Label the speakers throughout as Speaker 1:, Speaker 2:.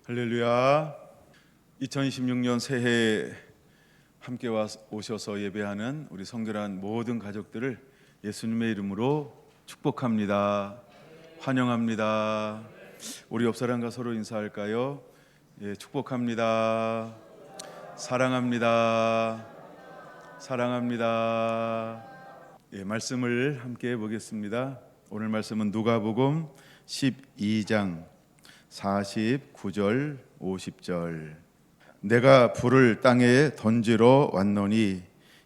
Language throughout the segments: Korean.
Speaker 1: 할렐루야. 2026년 새해에 함께 오셔서 예배하는 우리 성결한 모든 가족들을 예수님의 이름으로 축복합니다. 환영합니다. 우리 옆 사람과 서로 인사할까요? 예, 축복합니다. 사랑합니다. 사랑합니다. 예, 말씀을 함께 보겠습니다. 오늘 말씀은 누가복음 12장 49절 50절. 내가 불을 땅에 던지러 왔노니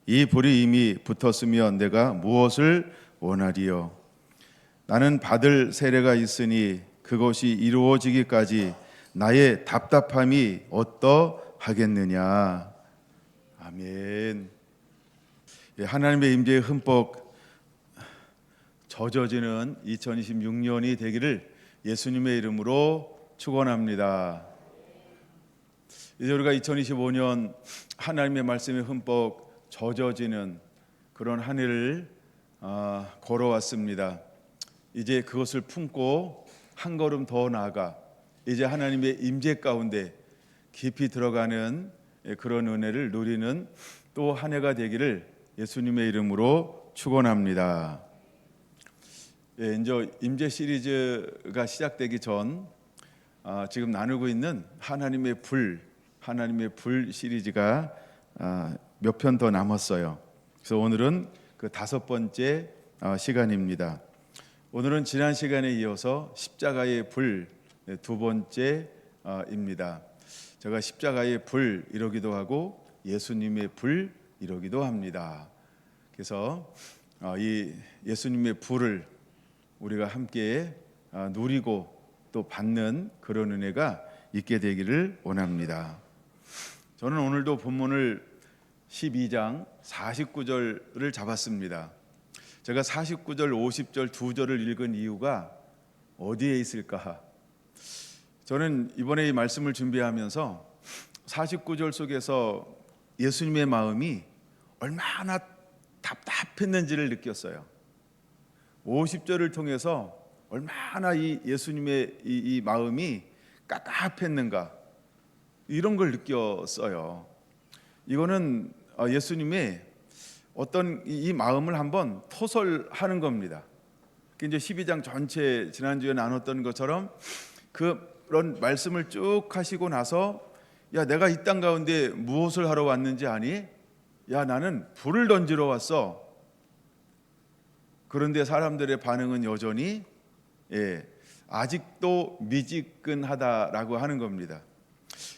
Speaker 1: 이 불이 이미 붙었으면 내가 무엇을 원하리요. 나는 받을 세례가 있으니 그것이 이루어지기까지 나의 답답함이 어떠하겠느냐. 아멘. 하나님의 임재에 흠뻑 젖어지는 2026년이 되기를 예수님의 이름으로 축원합니다. 이제 우리가 2025년 하나님의 말씀에 흠뻑 젖어지는 그런 한 해를 걸어왔습니다. 이제 그것을 품고 한 걸음 더 나아가 이제 하나님의 임재 가운데 깊이 들어가는 그런 은혜를 누리는 또 한 해가 되기를 예수님의 이름으로 축원합니다. 예, 이제 임재 시리즈가 시작되기 전 지금 나누고 있는 하나님의 불 시리즈가 몇 편 더 남았어요. 그래서 오늘은 그 5번째 시간입니다. 오늘은 지난 시간에 이어서 십자가의 불 2번째입니다. 제가 십자가의 불 이러기도 하고 예수님의 불 이러기도 합니다. 그래서 이 예수님의 불을 우리가 함께 누리고 또 받는 그런 은혜가 있게 되기를 원합니다. 저는 오늘도 본문을 12장 49절을 잡았습니다. 제가 49절, 50절 두 절을 읽은 이유가 어디에 있을까? 저는 이번에 이 말씀을 준비하면서 49절 속에서 예수님의 마음이 얼마나 답답했는지를 느꼈어요. 50절을 통해서 얼마나 이 예수님의 이 마음이 깝깝했는가 이런 걸 느꼈어요. 이거는 예수님의 어떤 이 마음을 한번 토설하는 겁니다. 이제 12장 전체 지난주에 나눴던 것처럼 그런 말씀을 쭉 하시고 나서 야 내가 이 땅 가운데 무엇을 하러 왔는지 아니? 야 나는 불을 던지러 왔어. 그런데 사람들의 반응은 여전히 아직도 미지근하다라고 하는 겁니다.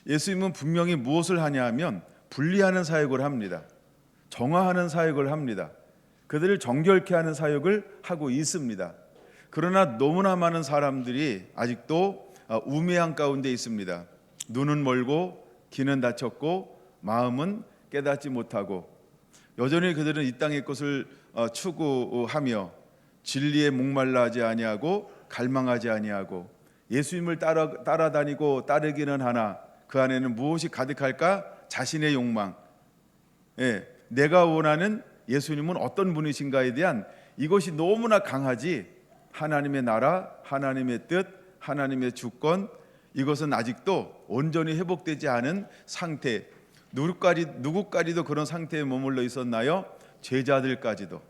Speaker 1: 예수님은 분명히 무엇을 하냐 하면 분리하는 사역을 합니다. 정화하는 사역을 합니다. 그들을 정결케 하는 사역을 하고 있습니다. 그러나 너무나 많은 사람들이 아직도 우매한 가운데 있습니다. 눈은 멀고 귀는 닫혔고 마음은 깨닫지 못하고 여전히 그들은 이 땅의 것을 추구하며 진리에 목말라하지 아니하고 갈망하지 아니하고 예수님을 따라다니고 따르기는 하나 그 안에는 무엇이 가득할까? 자신의 욕망. 내가 원하는 예수님은 어떤 분이신가에 대한 이것이 너무나 강하지 하나님의 나라, 하나님의 뜻, 하나님의 주권 이것은 아직도 온전히 회복되지 않은 상태. 누구까지도 그런 상태에 머물러 있었나요? 제자들까지도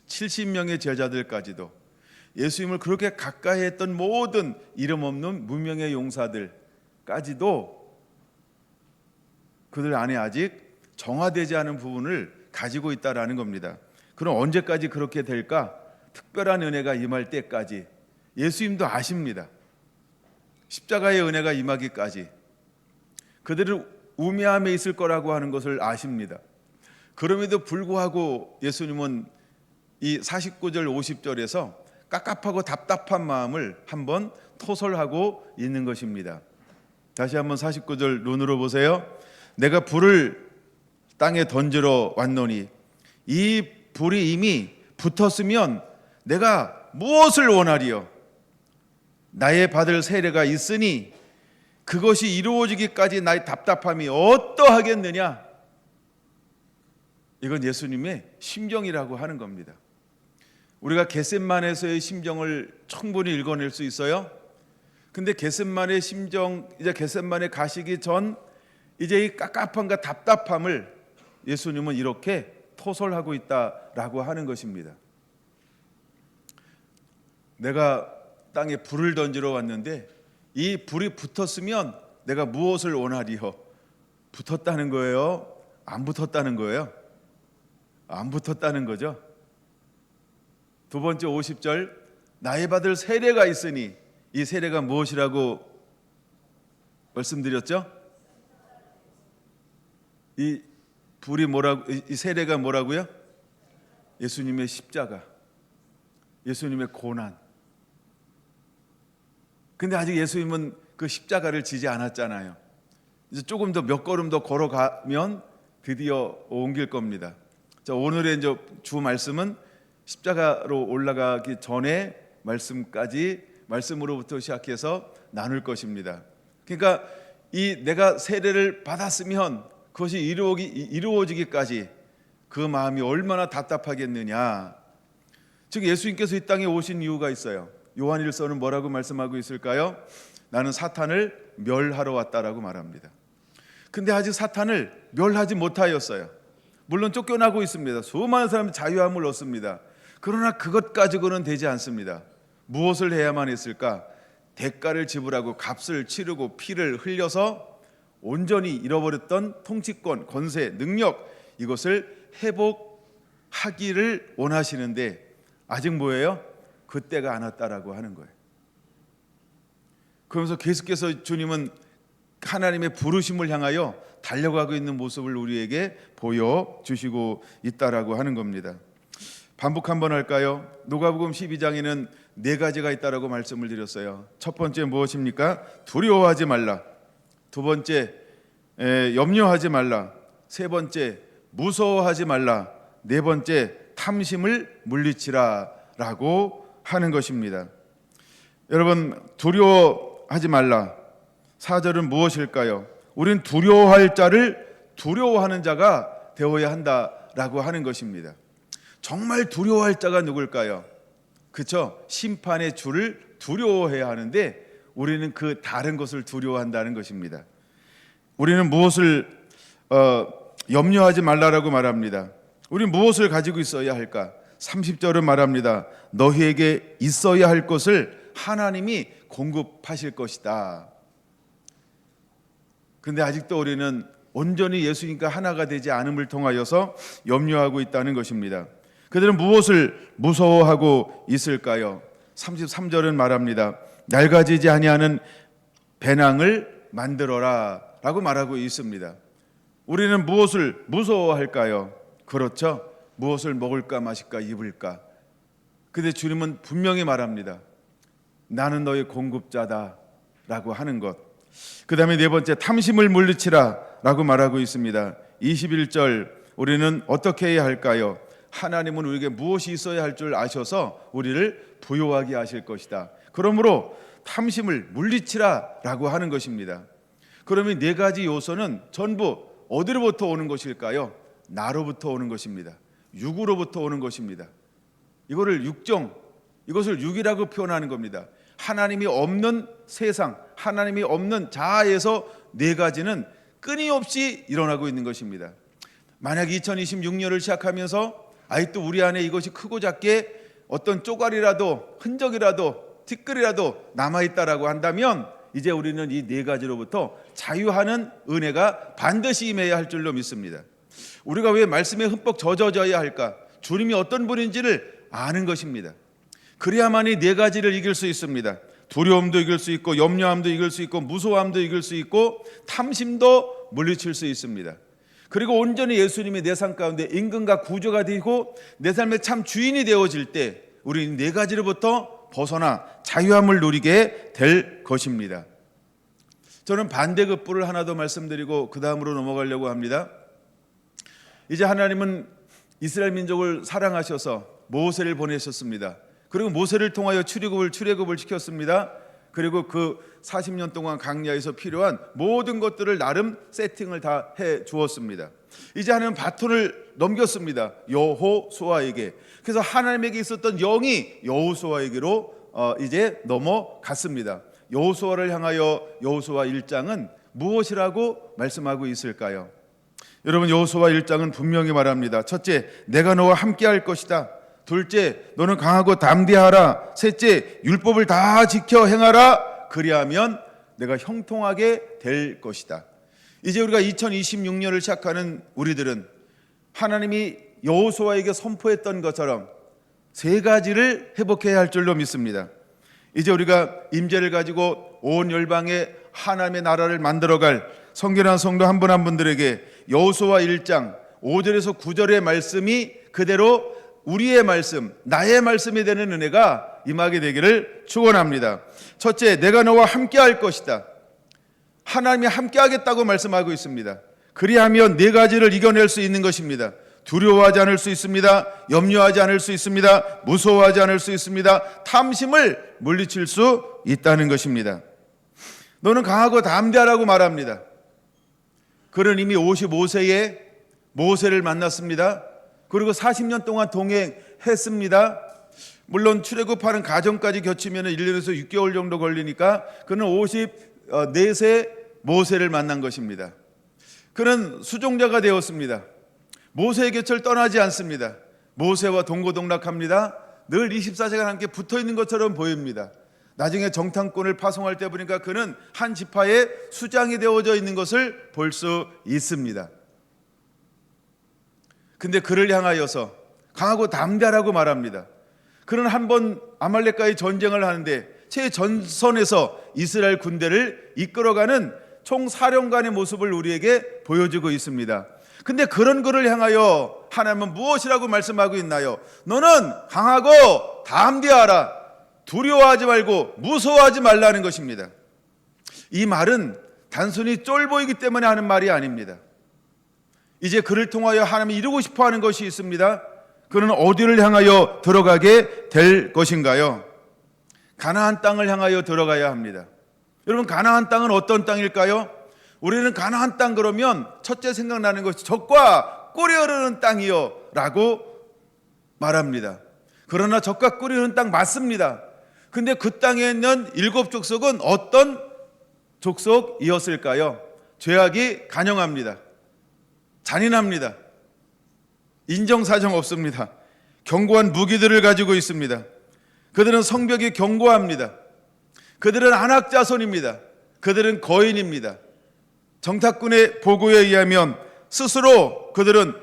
Speaker 1: 70명의 제자들까지도 예수님을 그렇게 가까이 했던 모든 이름 없는 무명의 용사들까지도 그들 안에 아직 정화되지 않은 부분을 가지고 있다라는 겁니다. 그럼 언제까지 그렇게 될까? 특별한 은혜가 임할 때까지. 예수님도 아십니다. 십자가의 은혜가 임하기까지 그들을 우매함에 있을 거라고 하는 것을 아십니다. 그럼에도 불구하고 예수님은 이 49절 50절에서 깝깝하고 답답한 마음을 한번 토설하고 있는 것입니다. 다시 한번 49절 눈으로 보세요. 내가 불을 땅에 던지러 왔노니 이 불이 이미 붙었으면 내가 무엇을 원하리요. 나의 받을 세례가 있으니 그것이 이루어지기까지 나의 답답함이 어떠하겠느냐. 이건 예수님의 심정이라고 하는 겁니다. 우리가 겟셋만에서의 심정을 충분히 읽어낼 수 있어요. 근데 겟셋마네 심정, 이제 겟셋마네 가시기 전 이제 이 깝깝함과 답답함을 예수님은 이렇게 토설하고 있다라고 하는 것입니다. 내가 땅에 불을 던지러 왔는데 이 불이 붙었으면 내가 무엇을 원하리요? 붙었다는 거예요? 안 붙었다는 거예요? 안 붙었다는 거죠. 두 번째 50절, 나의 받을 세례가 있으니, 이 세례가 무엇이라고 말씀드렸죠? 이 불이 뭐라고, 이 세례가 뭐라고요? 예수님의 십자가, 예수님의 고난. 근데 아직 예수님은 그 십자가를 지지 않았잖아요. 이제 조금 더 몇 걸음 더 걸어가면 드디어 옮길 겁니다. 자, 오늘의 이제 주 말씀은 십자가로 올라가기 전에 말씀으로부터 시작해서 나눌 것입니다. 그러니까 이 내가 세례를 받았으면 그것이 이루어지기까지 그 마음이 얼마나 답답하겠느냐. 즉 예수님께서 이 땅에 오신 이유가 있어요. 요한일서는 뭐라고 말씀하고 있을까요? 나는 사탄을 멸하러 왔다라고 말합니다. 근데 아직 사탄을 멸하지 못하였어요. 물론 쫓겨나고 있습니다. 수많은 사람이 자유함을 얻습니다. 그러나 그것 가지고는 되지 않습니다. 무엇을 해야만 했을까? 대가를 지불하고 값을 치르고 피를 흘려서 온전히 잃어버렸던 통치권, 권세, 능력, 이것을 회복하기를 원하시는데 아직 뭐예요? 그때가 안 왔다라고 하는 거예요. 그러면서 계속해서 주님은 하나님의 부르심을 향하여 달려가고 있는 모습을 우리에게 보여주시고 있다라고 하는 겁니다. 반복 한번 할까요? 누가복음 12장에는 네 가지가 있다라고 말씀을 드렸어요. 첫 번째 무엇입니까? 두려워하지 말라. 두 번째 염려하지 말라. 세 번째 무서워하지 말라. 네 번째 탐심을 물리치라 라고 하는 것입니다. 여러분, 두려워하지 말라. 4절은 무엇일까요? 우린 두려워할 자를 두려워하는 자가 되어야 한다라고 하는 것입니다. 정말 두려워할 자가 누굴까요? 그렇죠? 심판의 주를 두려워해야 하는데 우리는 그 다른 것을 두려워한다는 것입니다. 우리는 무엇을 염려하지 말라라고 말합니다. 우리는 무엇을 가지고 있어야 할까? 30절은 말합니다. 너희에게 있어야 할 것을 하나님이 공급하실 것이다. 근데 아직도 우리는 온전히 예수님과 하나가 되지 않음을 통하여서 염려하고 있다는 것입니다. 그들은 무엇을 무서워하고 있을까요? 33절은 말합니다. 낡아지지 아니하는 배낭을 만들어라 라고 말하고 있습니다. 우리는 무엇을 무서워할까요? 그렇죠. 무엇을 먹을까 마실까 입을까. 근데 주님은 분명히 말합니다. 나는 너의 공급자다 라고 하는 것. 그 다음에 네 번째 탐심을 물리치라 라고 말하고 있습니다. 21절 우리는 어떻게 해야 할까요? 하나님은 우리에게 무엇이 있어야 할 줄 아셔서 우리를 부요하게 하실 것이다. 그러므로 탐심을 물리치라 라고 하는 것입니다. 그러면 네 가지 요소는 전부 어디로부터 오는 것일까요? 나로부터 오는 것입니다. 육으로부터 오는 것입니다. 이것을 육이라고 표현하는 겁니다. 하나님이 없는 세상, 하나님이 없는 자아에서 네 가지는 끊임없이 일어나고 있는 것입니다. 만약 2026년을 시작하면서 아직도 우리 안에 이것이 크고 작게 어떤 쪼가리라도 흔적이라도 티끌이라도 남아있다라고 한다면 이제 우리는 이 네 가지로부터 자유하는 은혜가 반드시 임해야 할 줄로 믿습니다. 우리가 왜 말씀에 흠뻑 젖어져야 할까? 주님이 어떤 분인지를 아는 것입니다. 그래야만 이 네 가지를 이길 수 있습니다. 두려움도 이길 수 있고 염려함도 이길 수 있고 무소함도 이길 수 있고 탐심도 물리칠 수 있습니다. 그리고 온전히 예수님이 내 삶 가운데 임금과 구주가 되고 내 삶의 참 주인이 되어질 때 우리는 네 가지로부터 벗어나 자유함을 누리게 될 것입니다. 저는 반대급부를 하나 더 말씀드리고 그 다음으로 넘어가려고 합니다. 이제 하나님은 이스라엘 민족을 사랑하셔서 모세를 보내셨습니다. 그리고 모세를 통하여 출애굽을 시켰습니다. 그리고 그 40년 동안 광야에서 필요한 모든 것들을 나름 세팅을 다 해 주었습니다. 이제 하나님은 바톤을 넘겼습니다. 여호수아에게. 그래서 하나님에게 있었던 영이 여호수아에게로 이제 넘어갔습니다. 여호수아를 향하여 여호수아 1장은 무엇이라고 말씀하고 있을까요? 여러분, 여호수아 1장은 분명히 말합니다. 첫째, 내가 너와 함께할 것이다. 둘째, 너는 강하고 담대하라. 셋째, 율법을 다 지켜 행하라. 그리하면 내가 형통하게 될 것이다. 이제 우리가 2026년을 시작하는 우리들은 하나님이 여호수아에게 선포했던 것처럼 세 가지를 회복해야 할 줄로 믿습니다. 이제 우리가 임재를 가지고 온 열방에 하나님의 나라를 만들어갈 성결한 성도 한 분 한 분들에게 여호수아 1장 5절에서 9절의 말씀이 그대로 우리의 말씀, 나의 말씀이 되는 은혜가 임하게 되기를 축원합니다. 첫째, 내가 너와 함께할 것이다. 하나님이 함께하겠다고 말씀하고 있습니다. 그리하면 네 가지를 이겨낼 수 있는 것입니다. 두려워하지 않을 수 있습니다. 염려하지 않을 수 있습니다. 무서워하지 않을 수 있습니다. 탐심을 물리칠 수 있다는 것입니다. 너는 강하고 담대하라고 말합니다. 그는 이미 55세에 모세를 만났습니다. 그리고 40년 동안 동행했습니다. 물론 출애굽하는 과정까지 겹치면 1년에서 6개월 정도 걸리니까 그는 54세 모세를 만난 것입니다. 그는 수종자가 되었습니다. 모세의 곁을 떠나지 않습니다. 모세와 동고동락합니다. 늘 24시간 함께 붙어있는 것처럼 보입니다. 나중에 정탐꾼을 파송할 때 보니까 그는 한 지파의 수장이 되어져 있는 것을 볼 수 있습니다. 근데 그를 향하여서 강하고 담대하라고 말합니다. 그는 한번 아말렉과의 전쟁을 하는데 최전선에서 이스라엘 군대를 이끌어가는 총사령관의 모습을 우리에게 보여주고 있습니다. 근데 그런 그를 향하여 하나님은 무엇이라고 말씀하고 있나요? 너는 강하고 담대하라. 두려워하지 말고 무서워하지 말라는 것입니다. 이 말은 단순히 쫄 보이기 때문에 하는 말이 아닙니다. 이제 그를 통하여 하나님이 이루고 싶어하는 것이 있습니다. 그는 어디를 향하여 들어가게 될 것인가요? 가나안 땅을 향하여 들어가야 합니다. 여러분, 가나안 땅은 어떤 땅일까요? 우리는 가나안 땅 그러면 첫째 생각나는 것이 젖과 꿀이 흐르는 땅이요 라고 말합니다. 그러나 젖과 꿀이 흐르는 땅 맞습니다. 근데 그 땅에 있는 7 족속은 어떤 족속이었을까요? 죄악이 간영합니다. 잔인합니다. 인정사정 없습니다. 견고한 무기들을 가지고 있습니다. 그들은 성벽이 견고합니다. 그들은 안악자손입니다. 그들은 거인입니다. 정탐꾼의 보고에 의하면 스스로 그들은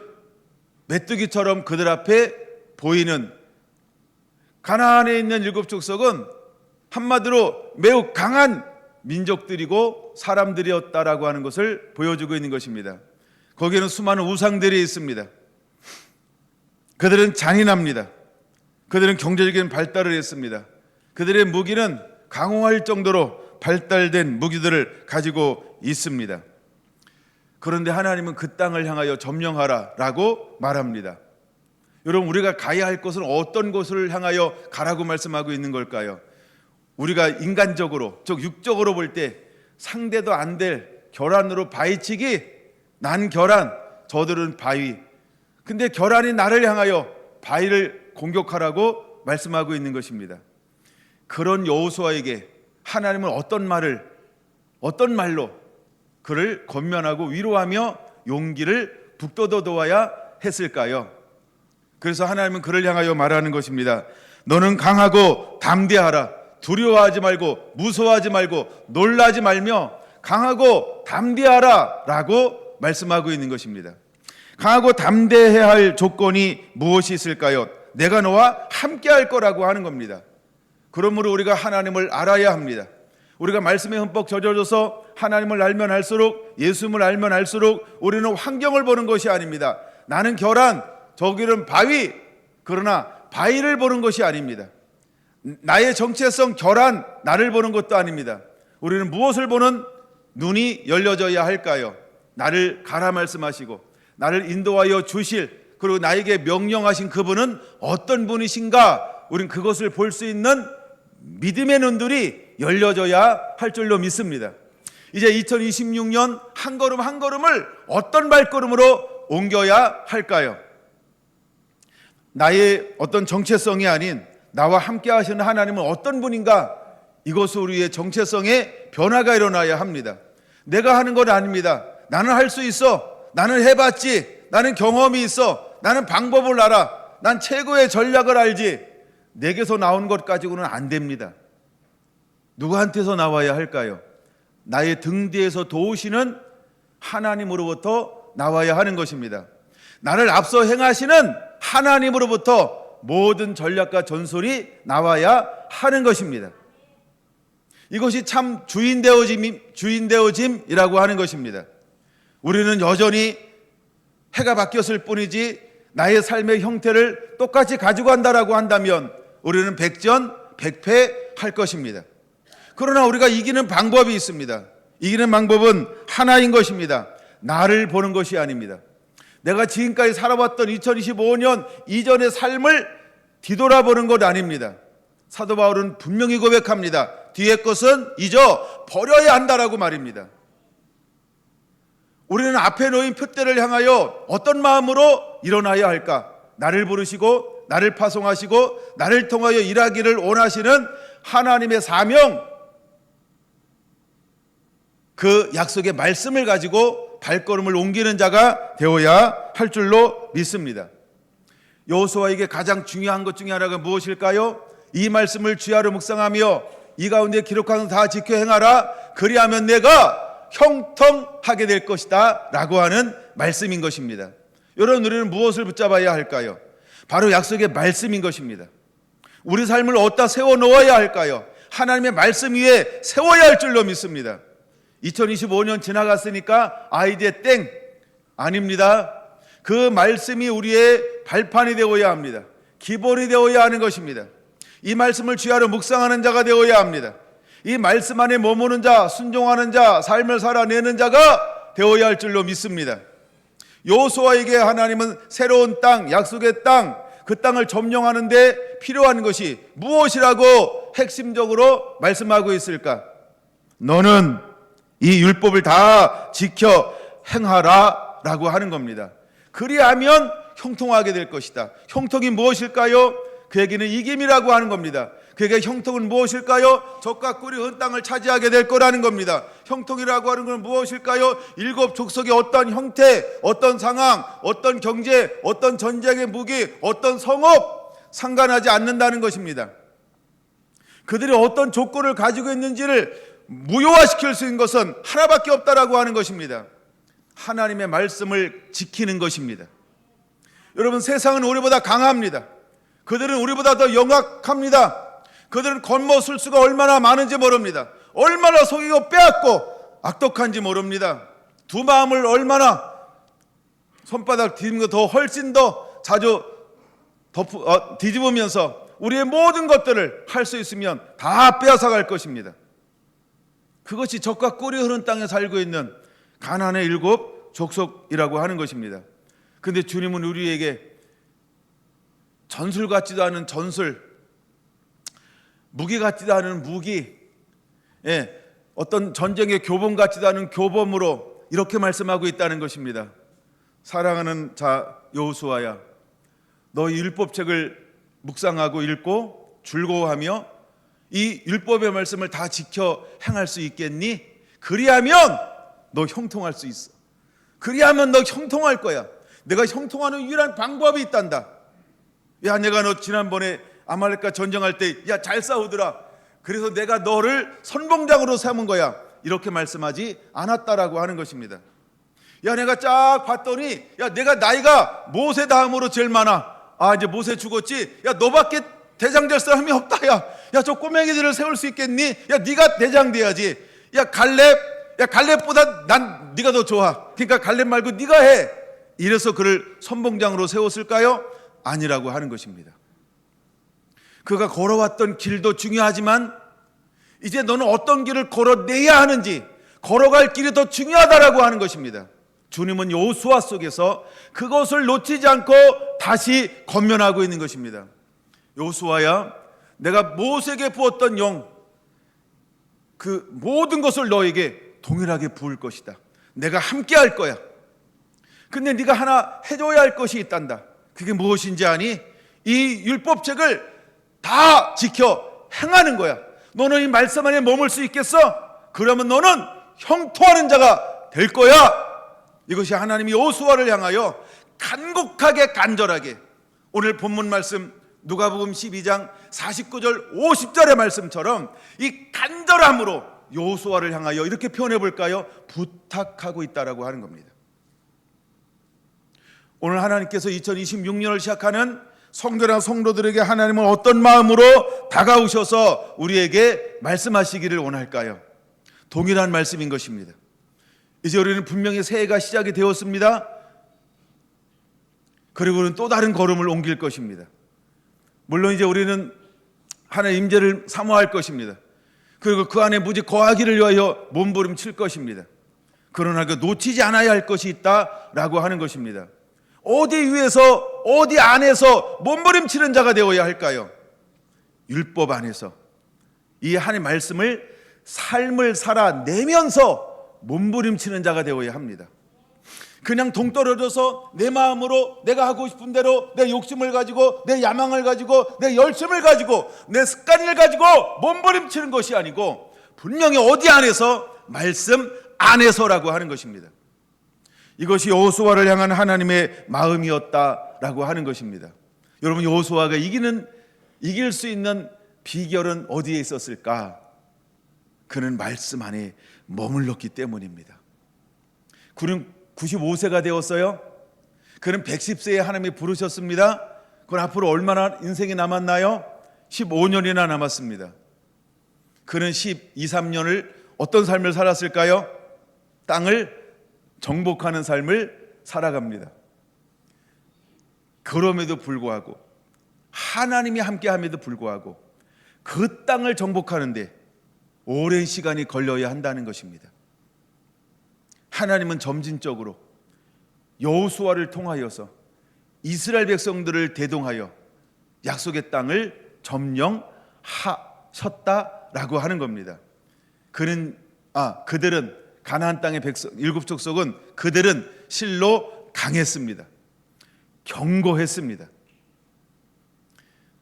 Speaker 1: 메뚜기처럼 그들 앞에 보이는 가나안에 있는 7 족속은 한마디로 매우 강한 민족들이고 사람들이었다라고 하는 것을 보여주고 있는 것입니다. 거기에는 수많은 우상들이 있습니다. 그들은 잔인합니다. 그들은 경제적인 발달을 했습니다. 그들의 무기는 강호할 정도로 발달된 무기들을 가지고 있습니다. 그런데 하나님은 그 땅을 향하여 점령하라라고 말합니다. 여러분, 우리가 가야 할 곳은 어떤 곳을 향하여 가라고 말씀하고 있는 걸까요? 우리가 인간적으로, 즉 육적으로 볼 때 상대도 안 될 결함으로 바위치기, 난 결함, 저들은 바위. 근데 결함이 나를 향하여 바위를 공격하라고 말씀하고 있는 것입니다. 그런 여호수아에게 하나님은 어떤 말로 그를 권면하고 위로하며 용기를 북돋워야 했을까요? 그래서 하나님은 그를 향하여 말하는 것입니다. 너는 강하고 담대하라. 두려워하지 말고 무서워하지 말고 놀라지 말며 강하고 담대하라 라고 말씀하고 있는 것입니다. 강하고 담대해야 할 조건이 무엇이 있을까요? 내가 너와 함께 할 거라고 하는 겁니다. 그러므로 우리가 하나님을 알아야 합니다. 우리가 말씀에 흠뻑 젖어져서 하나님을 알면 알수록, 예수님을 알면 알수록 우리는 환경을 보는 것이 아닙니다. 나는 결함, 저기는 바위, 그러나 바위를 보는 것이 아닙니다. 나의 정체성, 결함, 나를 보는 것도 아닙니다. 우리는 무엇을 보는 눈이 열려져야 할까요? 나를 가라 말씀하시고 나를 인도하여 주실, 그리고 나에게 명령하신 그분은 어떤 분이신가? 우린 그것을 볼 수 있는 믿음의 눈들이 열려져야 할 줄로 믿습니다. 이제 2026년 한 걸음 한 걸음을 어떤 발걸음으로 옮겨야 할까요? 나의 어떤 정체성이 아닌 나와 함께 하시는 하나님은 어떤 분인가? 이것은 우리의 정체성에 변화가 일어나야 합니다. 내가 하는 건 아닙니다. 나는 할 수 있어. 나는 해봤지. 나는 경험이 있어. 나는 방법을 알아. 난 최고의 전략을 알지. 내게서 나온 것 가지고는 안 됩니다. 누구한테서 나와야 할까요? 나의 등 뒤에서 도우시는 하나님으로부터 나와야 하는 것입니다. 나를 앞서 행하시는 하나님으로부터 모든 전략과 전술이 나와야 하는 것입니다. 이것이 참 주인되어짐이라고 하는 것입니다. 우리는 여전히 해가 바뀌었을 뿐이지 나의 삶의 형태를 똑같이 가지고 간다라고 한다면 우리는 백전백패할 것입니다. 그러나 우리가 이기는 방법이 있습니다. 이기는 방법은 하나인 것입니다. 나를 보는 것이 아닙니다. 내가 지금까지 살아왔던 2025년 이전의 삶을 뒤돌아보는 것 아닙니다. 사도 바울은 분명히 고백합니다. 뒤의 것은 잊어 버려야 한다라고 말입니다. 우리는 앞에 놓인 표대를 향하여 어떤 마음으로 일어나야 할까? 나를 부르시고 나를 파송하시고 나를 통하여 일하기를 원하시는 하나님의 사명, 그 약속의 말씀을 가지고 발걸음을 옮기는 자가 되어야 할 줄로 믿습니다. 여호수아에게 가장 중요한 것 중에 하나가 무엇일까요? 이 말씀을 주야로 묵상하며 이 가운데 기록한 다 지켜 행하라. 그리하면 내가 형통하게 될 것이다 라고 하는 말씀인 것입니다. 여러분, 우리는 무엇을 붙잡아야 할까요? 바로 약속의 말씀인 것입니다. 우리 삶을 어디다 세워놓아야 할까요? 하나님의 말씀 위에 세워야 할 줄로 믿습니다. 2025년 지나갔으니까 아이디어 땡 아닙니다. 그 말씀이 우리의 발판이 되어야 합니다. 기본이 되어야 하는 것입니다. 이 말씀을 주야로 묵상하는 자가 되어야 합니다. 이 말씀 안에 머무는 자, 순종하는 자, 삶을 살아내는 자가 되어야 할 줄로 믿습니다. 여호수아에게 하나님은 새로운 땅, 약속의 땅, 그 땅을 점령하는 데 필요한 것이 무엇이라고 핵심적으로 말씀하고 있을까? 너는 이 율법을 다 지켜 행하라 라고 하는 겁니다. 그리하면 형통하게 될 것이다. 형통이 무엇일까요? 그에게는 이김이라고 하는 겁니다. 그에게 형통은 무엇일까요? 적과 꿀이 흐른 땅을 차지하게 될 거라는 겁니다. 형통이라고 하는 것은 무엇일까요? 일곱 족속의 어떤 형태, 어떤 상황, 어떤 경제, 어떤 전쟁의 무기, 어떤 성업 상관하지 않는다는 것입니다. 그들이 어떤 조건을 가지고 있는지를 무효화시킬 수 있는 것은 하나밖에 없다라고 하는 것입니다. 하나님의 말씀을 지키는 것입니다. 여러분, 세상은 우리보다 강합니다. 그들은 우리보다 더 영악합니다. 그들은 겉모술수가 얼마나 많은지 모릅니다. 얼마나 속이고 빼앗고 악독한지 모릅니다. 두 마음을 얼마나 손바닥 뒤집는 거 더 훨씬 더 자주 뒤집으면서 우리의 모든 것들을 할 수 있으면 다 빼앗아갈 것입니다. 그것이 적과 꿀이 흐른 땅에 살고 있는 가나안의 일곱 족속이라고 하는 것입니다. 그런데 주님은 우리에게 전술 같지도 않은 전술, 무기 같지도 않은 무기, 어떤 전쟁의 교범 같지도 않은 교범으로 이렇게 말씀하고 있다는 것입니다. 사랑하는 자 여호수아야, 너 율법책을 묵상하고 읽고 즐거워하며 이 율법의 말씀을 다 지켜 행할 수 있겠니? 그리하면 너 형통할 수 있어. 그리하면 너 형통할 거야. 내가 형통하는 유일한 방법이 있단다. 야, 내가 너 지난번에 아말렉과 전쟁할 때 야, 잘 싸우더라. 그래서 내가 너를 선봉장으로 삼은 거야. 이렇게 말씀하지 않았다라고 하는 것입니다. 야, 내가 쫙 봤더니 야, 내가 나이가 모세 다음으로 제일 많아. 아, 이제 모세 죽었지. 야, 너밖에 대장 될 사람이 없다. 야, 저 꼬맹이들을 세울 수 있겠니? 야, 네가 대장 돼야지. 야, 갈렙보다 난 네가 더 좋아. 그러니까 갈렙 말고 네가 해. 이래서 그를 선봉장으로 세웠을까요? 아니라고 하는 것입니다. 그가 걸어왔던 길도 중요하지만 이제 너는 어떤 길을 걸어내야 하는지, 걸어갈 길이 더 중요하다라고 하는 것입니다. 주님은 여호수아 속에서 그것을 놓치지 않고 다시 권면하고 있는 것입니다. 여호수아야, 내가 모세에게 부었던 영, 그 모든 것을 너에게 동일하게 부을 것이다. 내가 함께 할 거야. 근데 네가 하나 해줘야 할 것이 있단다. 그게 무엇인지 아니? 이 율법책을 다 지켜 행하는 거야. 너는 이 말씀 안에 머물 수 있겠어? 그러면 너는 형통하는 자가 될 거야. 이것이 하나님이 여호수아를 향하여 간곡하게 간절하게, 오늘 본문 말씀 누가복음 12장 49절 50절의 말씀처럼 이 간절함으로 여호수아를 향하여 이렇게 표현해 볼까요? 부탁하고 있다라고 하는 겁니다. 오늘 하나님께서 2026년을 시작하는 성도나 성도들에게 하나님은 어떤 마음으로 다가오셔서 우리에게 말씀하시기를 원할까요? 동일한 말씀인 것입니다. 이제 우리는 분명히 새해가 시작이 되었습니다. 그리고는 또 다른 걸음을 옮길 것입니다. 물론 이제 우리는 하나님 임재를 사모할 것입니다. 그리고 그 안에 무지 거하기를 위하여 몸부림칠 것입니다. 그러나 그 놓치지 않아야 할 것이 있다라고 하는 것입니다. 어디 위에서 어디 안에서 몸부림치는 자가 되어야 할까요? 율법 안에서 이 하나님의 말씀을 삶을 살아내면서 몸부림치는 자가 되어야 합니다. 그냥 동떨어져서 내 마음으로 내가 하고 싶은 대로 내 욕심을 가지고 내 야망을 가지고 내 열심을 가지고 내 습관을 가지고 몸부림치는 것이 아니고 분명히 어디 안에서? 말씀 안에서라고 하는 것입니다. 이것이 여호수아를 향한 하나님의 마음이었다라고 하는 것입니다. 여러분, 여호수아가 이길 수 있는 비결은 어디에 있었을까? 그는 말씀 안에 머물렀기 때문입니다. 그는 95세가 되었어요. 그는 110세에 하나님이 부르셨습니다. 그건 앞으로 얼마나 인생이 남았나요? 15년이나 남았습니다. 그는 12, 3년을 어떤 삶을 살았을까요? 땅을 정복하는 삶을 살아갑니다. 그럼에도 불구하고, 하나님이 함께함에도 불구하고 그 땅을 정복하는데 오랜 시간이 걸려야 한다는 것입니다. 하나님은 점진적으로 여호수아를 통하여서 이스라엘 백성들을 대동하여 약속의 땅을 점령하셨다라고 하는 겁니다. 그들은 가나안 땅의 백성, 일곱 족속은 그들은 실로 강했습니다. 견고했습니다.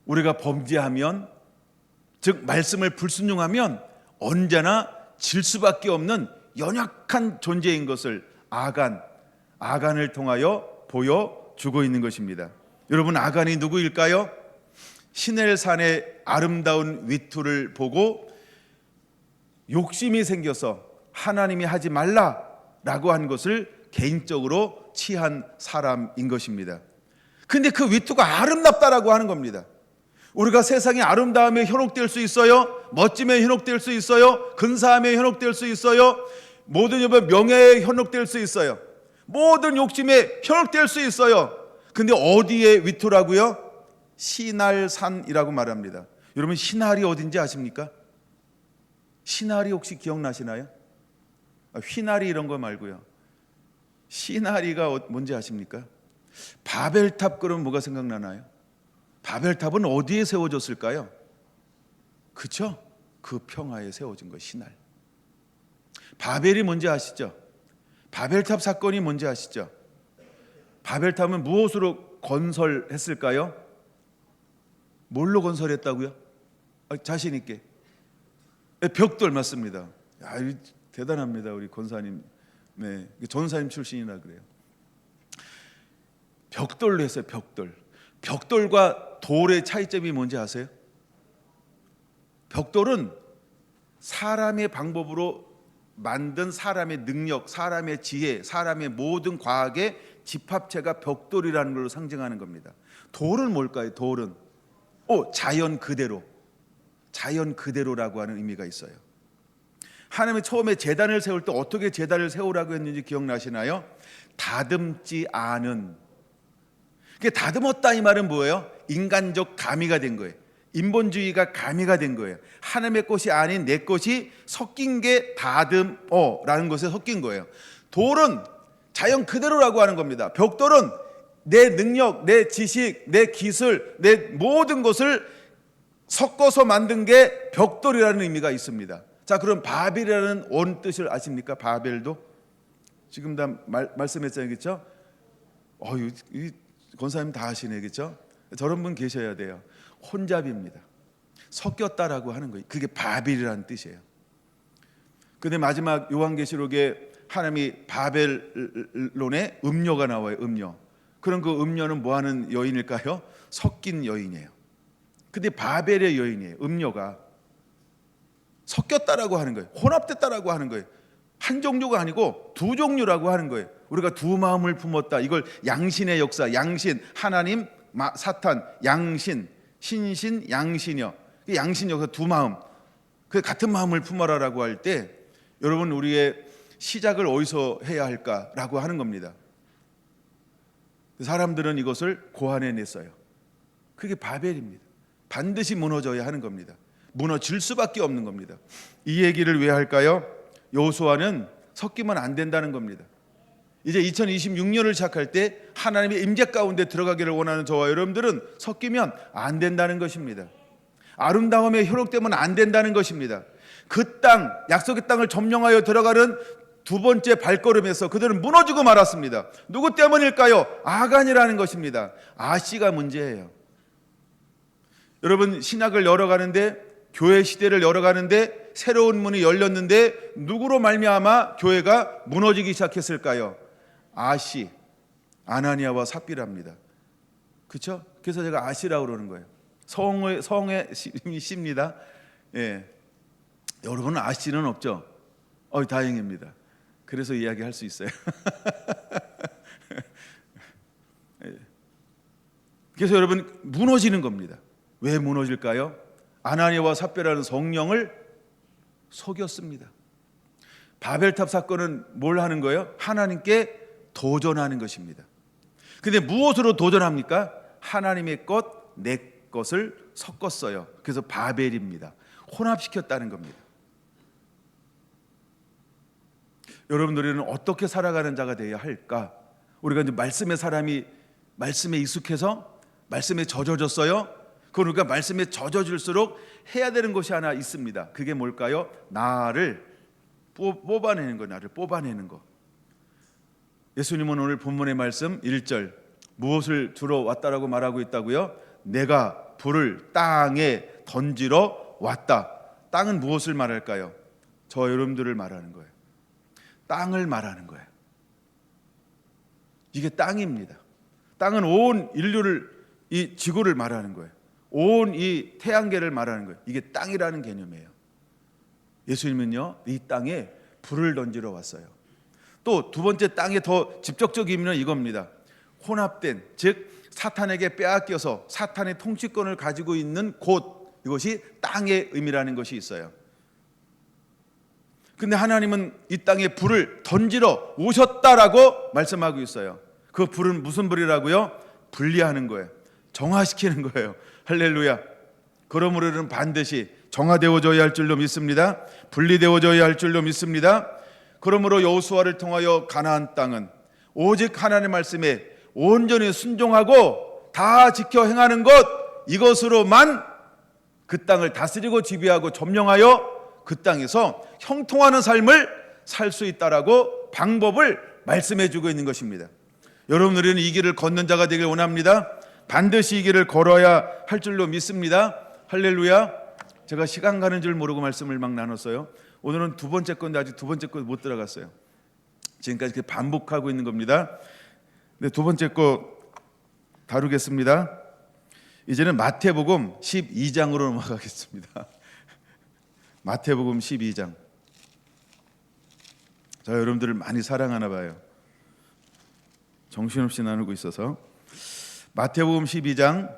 Speaker 1: 우리가 범죄하면, 즉 말씀을 불순종하면 언제나 질 수밖에 없는 연약한 존재인 것을 아간을 통하여 보여주고 있는 것입니다. 여러분, 아간이 누구일까요? 시넬산의 아름다운 위투를 보고 욕심이 생겨서 하나님이 하지 말라라고 한 것을 개인적으로 취한 사람인 것입니다. 근데 그 위투가 아름답다라고 하는 겁니다. 우리가 세상의 아름다움에 현혹될 수 있어요. 멋짐에 현혹될 수 있어요. 근사함에 현혹될 수 있어요. 모든 명예에 현혹될 수 있어요. 모든 욕심에 현혹될 수 있어요. 근데 어디에 위투라고요? 시날산이라고 말합니다. 여러분, 시날이 어딘지 아십니까? 시날이 혹시 기억나시나요? 휘날이 이런 거 말고요. 시나리가 뭔지 아십니까? 바벨탑. 그러면 뭐가 생각나나요? 바벨탑은 어디에 세워졌을까요? 그렇죠? 그 평화에 세워진 거, 시날. 바벨이 뭔지 아시죠? 바벨탑 사건이 뭔지 아시죠? 바벨탑은 무엇으로 건설했을까요? 뭘로 건설했다고요? 자신 있게. 벽돌 맞습니다. 대단합니다, 우리 권사님. 네, 전사님 출신이라 그래요. 벽돌로 했어요. 벽돌과 돌의 차이점이 뭔지 아세요? 벽돌은 사람의 방법으로 만든 사람의 능력, 사람의 지혜, 사람의 모든 과학의 집합체가 벽돌이라는 걸로 상징하는 겁니다. 돌은 뭘까요? 돌은 자연 그대로라고 하는 의미가 있어요. 하나님이 처음에 제단을 세울 때 어떻게 제단을 세우라고 했는지 기억나시나요? 다듬지 않은. 다듬었다 이 말은 뭐예요? 인간적 가미가 된 거예요. 인본주의가 가미가 된 거예요. 하나님의 것이 아닌 내 것이 섞인 게 다듬어라는 것에 섞인 거예요. 돌은 자연 그대로라고 하는 겁니다. 벽돌은 내 능력, 내 지식, 내 기술, 내 모든 것을 섞어서 만든 게 벽돌이라는 의미가 있습니다. 자, 그럼 바벨이라는 원 뜻을 아십니까? 바벨도 지금 다 말씀했잖아요, 그렇죠? 이 권사님 다 아시네, 그렇죠? 저런 분 계셔야 돼요. 혼잡입니다. 섞였다라고 하는 거예요. 그게 바벨이라는 뜻이에요. 근데 마지막 요한계시록에 하나님이 바벨론의 음녀가 나와요. 음녀. 그럼 그 음녀는 뭐 하는 여인일까요? 섞인 여인이에요. 근데 바벨의 여인이에요. 음녀가 섞였다라고 하는 거예요. 혼합됐다라고 하는 거예요. 한 종류가 아니고 두 종류라고 하는 거예요. 우리가 두 마음을 품었다. 이걸 양신의 역사, 양신, 하나님, 사탄, 양신, 신신, 양신이요. 양신 역사 두 마음. 그 같은 마음을 품어라라고 할 때 여러분 우리의 시작을 어디서 해야 할까라고 하는 겁니다. 사람들은 이것을 고안해냈어요. 그게 바벨입니다. 반드시 무너져야 하는 겁니다. 무너질 수밖에 없는 겁니다. 이 얘기를 왜 할까요? 여호수아는 섞이면 안 된다는 겁니다. 이제 2026년을 시작할 때 하나님의 임재 가운데 들어가기를 원하는 저와 여러분들은 섞이면 안 된다는 것입니다. 아름다움에 현혹되면 안 된다는 것입니다. 그 땅, 약속의 땅을 점령하여 들어가는 두 번째 발걸음에서 그들은 무너지고 말았습니다. 누구 때문일까요? 아간이라는 것입니다. 아씨가 문제예요. 여러분 신학을 열어가는데, 교회 시대를 열어가는데 새로운 문이 열렸는데 누구로 말미암아 교회가 무너지기 시작했을까요? 아씨, 아나니아와 삽비라입니다. 그렇죠? 그래서 제가 아씨라고 그러는 거예요. 성의 씨입니다. 예. 여러분은 아씨는 없죠? 다행입니다. 그래서 이야기할 수 있어요. 그래서 여러분 무너지는 겁니다. 왜 무너질까요? 아나니아와 삽비라는 성령을 속였습니다. 바벨탑 사건은 뭘 하는 거예요? 하나님께 도전하는 것입니다. 근데 무엇으로 도전합니까? 하나님의 것, 내 것을 섞었어요. 그래서 바벨입니다. 혼합시켰다는 겁니다. 여러분들은 어떻게 살아가는 자가 되어야 할까? 우리가 이제 말씀의 사람이 말씀에 익숙해서 말씀에 젖어졌어요. 그러니까 말씀에 젖어질수록 해야 되는 것이 하나 있습니다. 그게 뭘까요? 나를 뽑아내는 거, 나를 뽑아내는 거. 예수님은 오늘 본문의 말씀 1절 무엇을 들어왔다라고 말하고 있다고요? 내가 불을 땅에 던지러 왔다. 땅은 무엇을 말할까요? 저 여러분들을 말하는 거예요. 땅을 말하는 거예요. 이게 땅입니다. 땅은 온 인류를, 이 지구를 말하는 거예요. 온 이 태양계를 말하는 거예요. 이게 땅이라는 개념이에요. 예수님은요, 이 땅에 불을 던지러 왔어요. 또 두 번째 땅에 더 직접적인 의미는 이겁니다. 혼합된, 즉 사탄에게 빼앗겨서 사탄의 통치권을 가지고 있는 곳, 이것이 땅의 의미라는 것이 있어요. 근데 하나님은 이 땅에 불을 던지러 오셨다라고 말씀하고 있어요. 그 불은 무슨 불이라고요? 분리하는 거예요. 정화시키는 거예요. 할렐루야. 그러므로 우리는 반드시 정화되어져야 할 줄로 믿습니다. 분리되어져야 할 줄로 믿습니다. 그러므로 여호수아를 통하여 가나안 땅은 오직 하나님의 말씀에 온전히 순종하고 다 지켜 행하는 것, 이것으로만 그 땅을 다스리고 지배하고 점령하여 그 땅에서 형통하는 삶을 살 수 있다라고 방법을 말씀해 주고 있는 것입니다. 여러분들은 이 길을 걷는 자가 되길 원합니다. 반드시 이 길을 걸어야 할 줄로 믿습니다. 할렐루야. 제가 시간 가는 줄 모르고 말씀을 막 나눴어요. 오늘은 두 번째 건데 아직 두 번째 거 못 들어갔어요. 지금까지 이렇게 반복하고 있는 겁니다. 네, 두 번째 거 다루겠습니다. 이제는 마태복음 12장으로 넘어가겠습니다. 마태복음 12장. 자, 여러분들을 많이 사랑하나 봐요. 정신없이 나누고 있어서. 마태복음 12장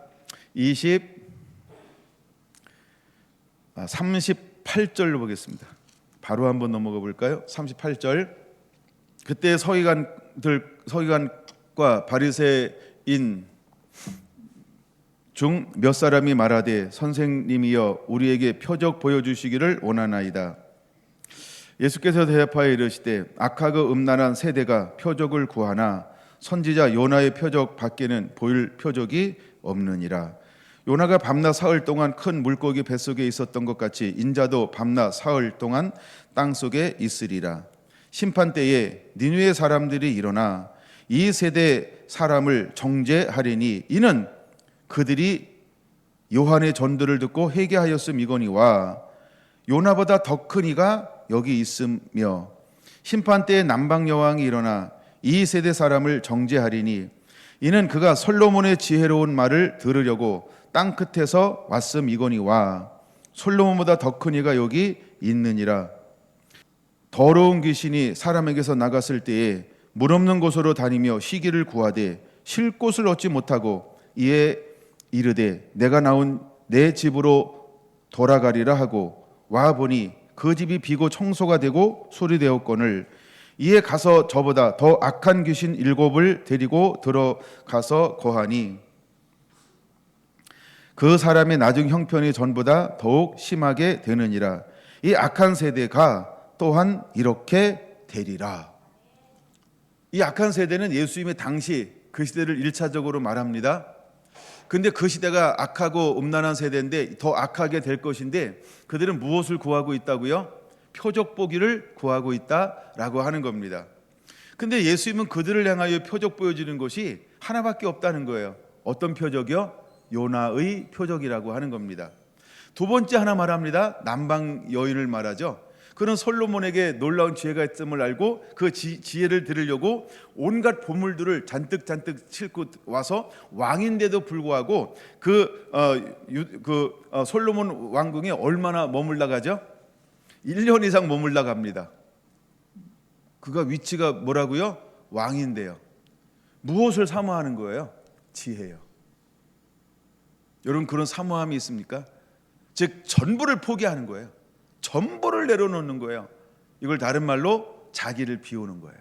Speaker 1: 38절로 보겠습니다. 바로 한번 넘어가 볼까요? 38절. 그때 서기관과 바리새인 중 몇 사람이 말하되 선생님이여 우리에게 표적 보여주시기를 원하나이다. 예수께서 대답하여 이르시되 악하고 음란한 세대가 표적을 구하나 선지자 요나의 표적 밖에는 보일 표적이 없느니라. 요나가 밤낮 사흘 동안 큰 물고기 뱃속에 있었던 것 같이 인자도 밤낮 사흘 동안 땅속에 있으리라. 심판 때에 니느웨 사람들이 일어나 이 세대 사람을 정죄하리니 이는 그들이 요한의 전도를 듣고 회개하였음이거니와 요나보다 더 큰 이가 여기 있으며 심판 때에 남방 여왕이 일어나 이 세대 사람을 정죄하리니 이는 그가 솔로몬의 지혜로운 말을 들으려고 땅 끝에서 왔음이거니와 솔로몬보다 더 큰 이가 여기 있느니라. 더러운 귀신이 사람에게서 나갔을 때에 물 없는 곳으로 다니며 쉬기를 구하되 쉴 곳을 얻지 못하고 이에 이르되 내가 나온 내 집으로 돌아가리라 하고 와 보니 그 집이 비고 청소가 되고 수리되었거늘 이에 가서 저보다 더 악한 귀신 7을 데리고 들어가서 거하니 그 사람의 나중 형편이 전보다 더욱 심하게 되느니라. 이 악한 세대가 또한 이렇게 되리라. 이 악한 세대는 예수님의 당시 그 시대를 1차적으로 말합니다. 근데 그 시대가 악하고 음란한 세대인데 더 악하게 될 것인데 그들은 무엇을 구하고 있다고요? 표적 보기를 구하고 있다라고 하는 겁니다. 근데 예수님은 그들을 향하여 표적 보여주는 것이 하나밖에 없다는 거예요. 어떤 표적이요? 요나의 표적이라고 하는 겁니다. 두 번째 하나 말합니다. 남방 여인을 말하죠. 그는 솔로몬에게 놀라운 지혜가 있음을 알고 그 지혜를 들으려고 온갖 보물들을 잔뜩 싣고 와서 왕인데도 불구하고 솔로몬 왕궁에 얼마나 머물다 가죠? 1년 이상 머물다 갑니다. 그가 위치가 뭐라고요? 왕인데요. 무엇을 사모하는 거예요? 지혜요. 여러분 그런 사모함이 있습니까? 즉 전부를 포기하는 거예요. 전부를 내려놓는 거예요. 이걸 다른 말로 자기를 비우는 거예요.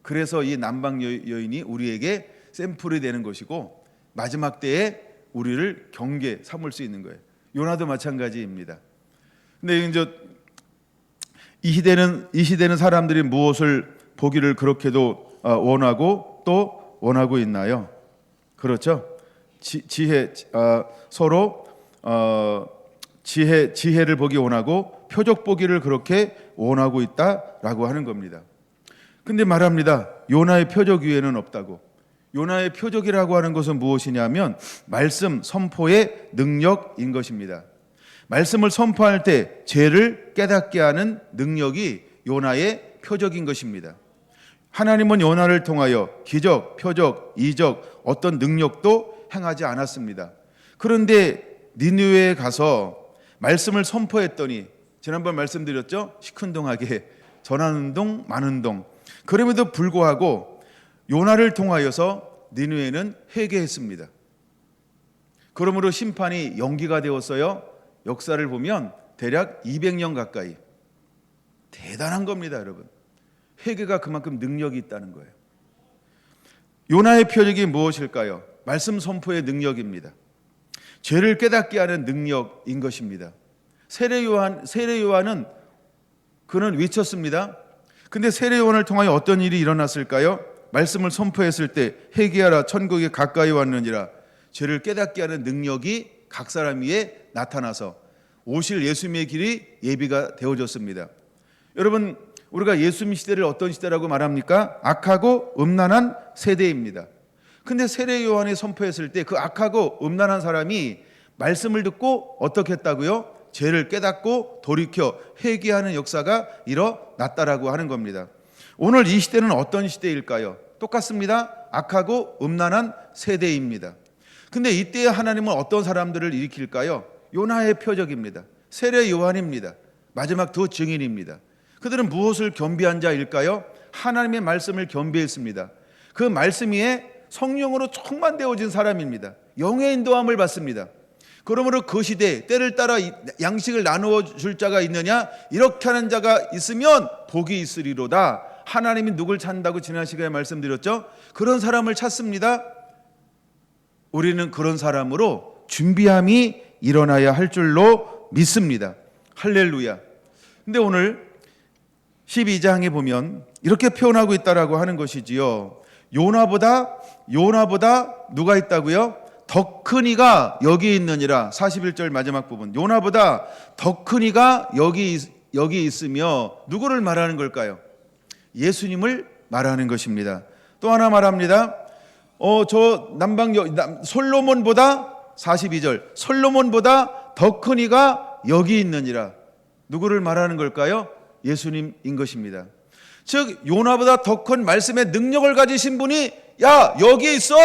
Speaker 1: 그래서 이 남방 여인이 우리에게 샘플이 되는 것이고 마지막 때에 우리를 경계 삼을 수 있는 거예요. 요나도 마찬가지입니다. 근데 이제 이 시대는 사람들이 무엇을 보기를 그렇게도 원하고 또 원하고 있나요? 그렇죠? 서로 지혜를 보기 원하고 표적 보기를 그렇게 원하고 있다라고 하는 겁니다. 근데 말합니다. 요나의 표적 위에는 없다고. 요나의 표적이라고 하는 것은 무엇이냐면 말씀 선포의 능력인 것입니다. 말씀을 선포할 때 죄를 깨닫게 하는 능력이 요나의 표적인 것입니다. 하나님은 요나를 통하여 기적, 표적, 이적 어떤 능력도 행하지 않았습니다. 그런데 니느웨에 가서 말씀을 선포했더니 지난번 말씀드렸죠? 시큰둥하게 전하는 동 마는 동. 그럼에도 불구하고 요나를 통하여서 니느웨는 회개했습니다. 그러므로 심판이 연기가 되었어요. 역사를 보면 대략 200년 가까이. 대단한 겁니다, 여러분. 회개가 그만큼 능력이 있다는 거예요. 요나의 표적이 무엇일까요? 말씀 선포의 능력입니다. 죄를 깨닫게 하는 능력인 것입니다. 세례 요한은 그는 외쳤습니다. 근데 세례 요한을 통하여 어떤 일이 일어났을까요? 말씀을 선포했을 때 회개하라 천국에 가까이 왔느니라. 죄를 깨닫게 하는 능력이 각 사람 위에 나타나서 오실 예수님의 길이 예비가 되어졌습니다. 여러분 우리가 예수님 시대를 어떤 시대라고 말합니까? 악하고 음란한 세대입니다. 근데 세례 요한이 선포했을 때 그 악하고 음란한 사람이 말씀을 듣고 어떻게 했다고요? 죄를 깨닫고 돌이켜 회개하는 역사가 일어났다라고 하는 겁니다. 오늘 이 시대는 어떤 시대일까요? 똑같습니다. 악하고 음란한 세대입니다. 근데 이때에 하나님은 어떤 사람들을 일으킬까요? 요나의 표적입니다. 세례 요한입니다. 마지막 두 증인입니다. 그들은 무엇을 겸비한 자일까요? 하나님의 말씀을 겸비했습니다. 그 말씀 위에 성령으로 충만되어진 사람입니다. 영의 인도함을 받습니다. 그러므로 그 시대에 때를 따라 양식을 나누어 줄 자가 있느냐? 이렇게 하는 자가 있으면 복이 있으리로다. 하나님이 누굴 찾는다고 지난 시간에 말씀드렸죠? 그런 사람을 찾습니다. 우리는 그런 사람으로 준비함이 일어나야 할 줄로 믿습니다. 할렐루야. 근데 오늘 12장에 보면 이렇게 표현하고 있다라고 하는 것이지요. 요나보다 누가 있다고요? 더 큰 이가 여기 있느니라. 41절 마지막 부분. 요나보다 더 큰 이가 여기 있으며 누구를 말하는 걸까요? 예수님을 말하는 것입니다. 또 하나 말합니다. 솔로몬보다 42절 솔로몬보다 더 큰 이가 여기 있느니라. 누구를 말하는 걸까요? 예수님인 것입니다. 즉 요나보다 더 큰 말씀의 능력을 가지신 분이 야 여기에 있어.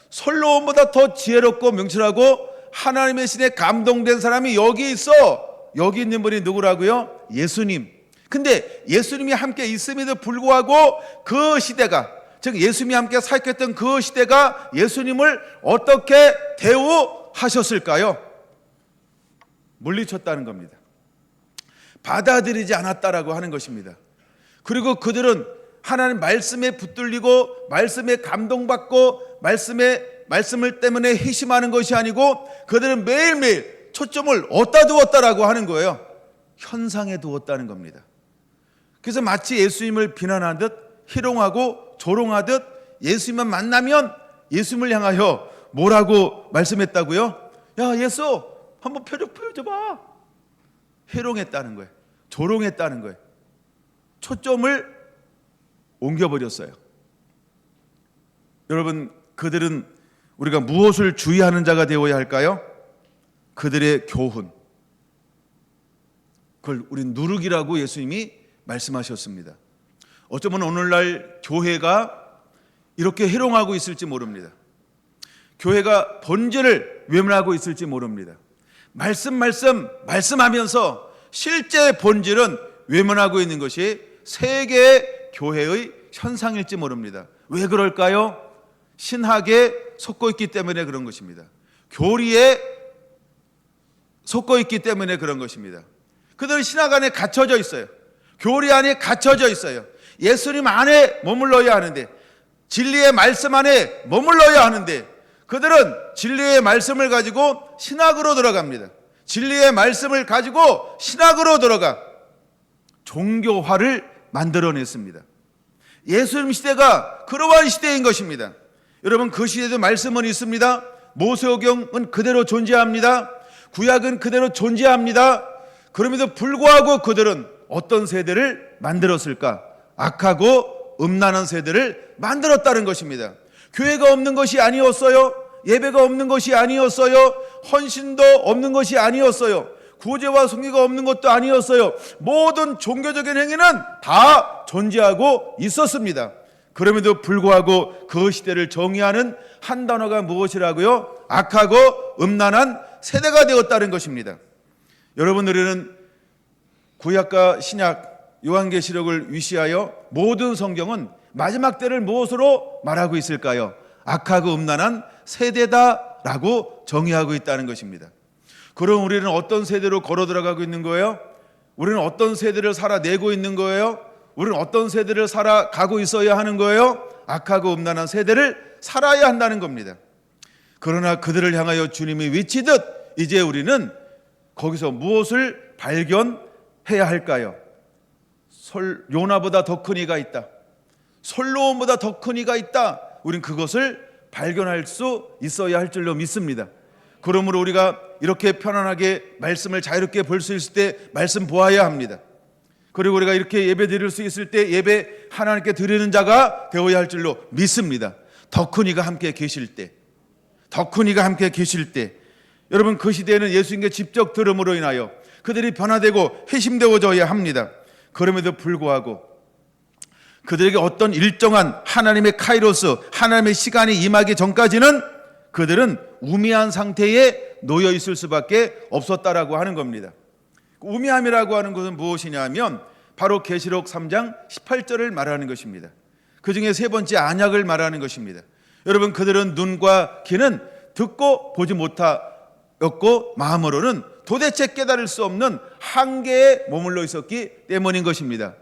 Speaker 1: 솔로몬보다 더 지혜롭고 명철하고 하나님의 신에 감동된 사람이 여기 있어. 여기 있는 분이 누구라고요? 예수님. 근데 예수님이 함께 있음에도 불구하고 그 시대가, 즉 예수님이 함께 사역했던 그 시대가 예수님을 어떻게 대우하셨을까요? 물리쳤다는 겁니다. 받아들이지 않았다라고 하는 것입니다. 그리고 그들은 하나님 말씀에 붙들리고 말씀에 감동받고 말씀을 때문에 회심하는 것이 아니고 그들은 매일매일 초점을 어디다 두었다라고 하는 거예요. 현상에 두었다는 겁니다. 그래서 마치 예수님을 비난하듯 희롱하고 조롱하듯 예수님만 만나면 예수님을 향하여 뭐라고 말씀했다고요? 야 예수 한번 표적 보여줘봐. 희롱했다는 거예요. 조롱했다는 거예요. 초점을 옮겨버렸어요. 여러분 그들은 우리가 무엇을 주의하는 자가 되어야 할까요? 그들의 교훈. 그걸 우리 누룩이라고 예수님이 말씀하셨습니다. 어쩌면 오늘날 교회가 이렇게 희롱하고 있을지 모릅니다. 교회가 본질을 외면하고 있을지 모릅니다. 말씀하면서 실제 본질은 외면하고 있는 것이 세계의 교회의 현상일지 모릅니다. 왜 그럴까요? 신학에 속고 있기 때문에 그런 것입니다. 교리에 속고 있기 때문에 그런 것입니다. 그들은 신학 안에 갇혀져 있어요. 교리 안에 갇혀져 있어요. 예수님 안에 머물러야 하는데, 진리의 말씀 안에 머물러야 하는데, 그들은 진리의 말씀을 가지고 신학으로 들어갑니다. 진리의 말씀을 가지고 신학으로 들어가 종교화를 만들어냈습니다. 예수님 시대가 그러한 시대인 것입니다. 여러분 그 시대도 말씀은 있습니다. 모세오경은 그대로 존재합니다. 구약은 그대로 존재합니다. 그럼에도 불구하고 그들은 어떤 세대를 만들었을까? 악하고 음란한 세대를 만들었다는 것입니다. 교회가 없는 것이 아니었어요. 예배가 없는 것이 아니었어요. 헌신도 없는 것이 아니었어요. 구제와 성기가 없는 것도 아니었어요. 모든 종교적인 행위는 다 존재하고 있었습니다. 그럼에도 불구하고 그 시대를 정의하는 한 단어가 무엇이라고요? 악하고 음란한 세대가 되었다는 것입니다. 여러분 우리는 구약과 신약 요한계시록을 위시하여 모든 성경은 마지막 때를 무엇으로 말하고 있을까요? 악하고 음란한 세대다라고 정의하고 있다는 것입니다. 그럼 우리는 어떤 세대로 걸어 들어가고 있는 거예요? 우리는 어떤 세대를 살아내고 있는 거예요? 우리는 어떤 세대를 살아가고 있어야 하는 거예요? 악하고 음란한 세대를 살아야 한다는 겁니다. 그러나 그들을 향하여 주님이 외치듯 이제 우리는 거기서 무엇을 발견해야 할까요? 요나보다 더 큰 이가 있다. 솔로몬보다 더 큰 이가 있다. 우린 그것을 발견할 수 있어야 할 줄로 믿습니다. 그러므로 우리가 이렇게 편안하게 말씀을 자유롭게 볼 수 있을 때 말씀 보아야 합니다. 그리고 우리가 이렇게 예배 드릴 수 있을 때 예배 하나님께 드리는 자가 되어야 할 줄로 믿습니다. 더 큰 이가 함께 계실 때, 더 큰 이가 함께 계실 때, 여러분 그 시대에는 예수님께 직접 들음으로 인하여 그들이 변화되고 회심되어져야 합니다. 그럼에도 불구하고 그들에게 어떤 일정한 하나님의 카이로스, 하나님의 시간이 임하기 전까지는 그들은 우매한 상태에 놓여 있을 수밖에 없었다라고 하는 겁니다. 우매함이라고 하는 것은 무엇이냐면 바로 계시록 3장 18절을 말하는 것입니다. 그 중에 세 번째 안약을 말하는 것입니다. 여러분 그들은 눈과 귀는 듣고 보지 못하였고 마음으로는 도대체 깨달을 수 없는 한계에 머물러 있었기 때문인 것입니다.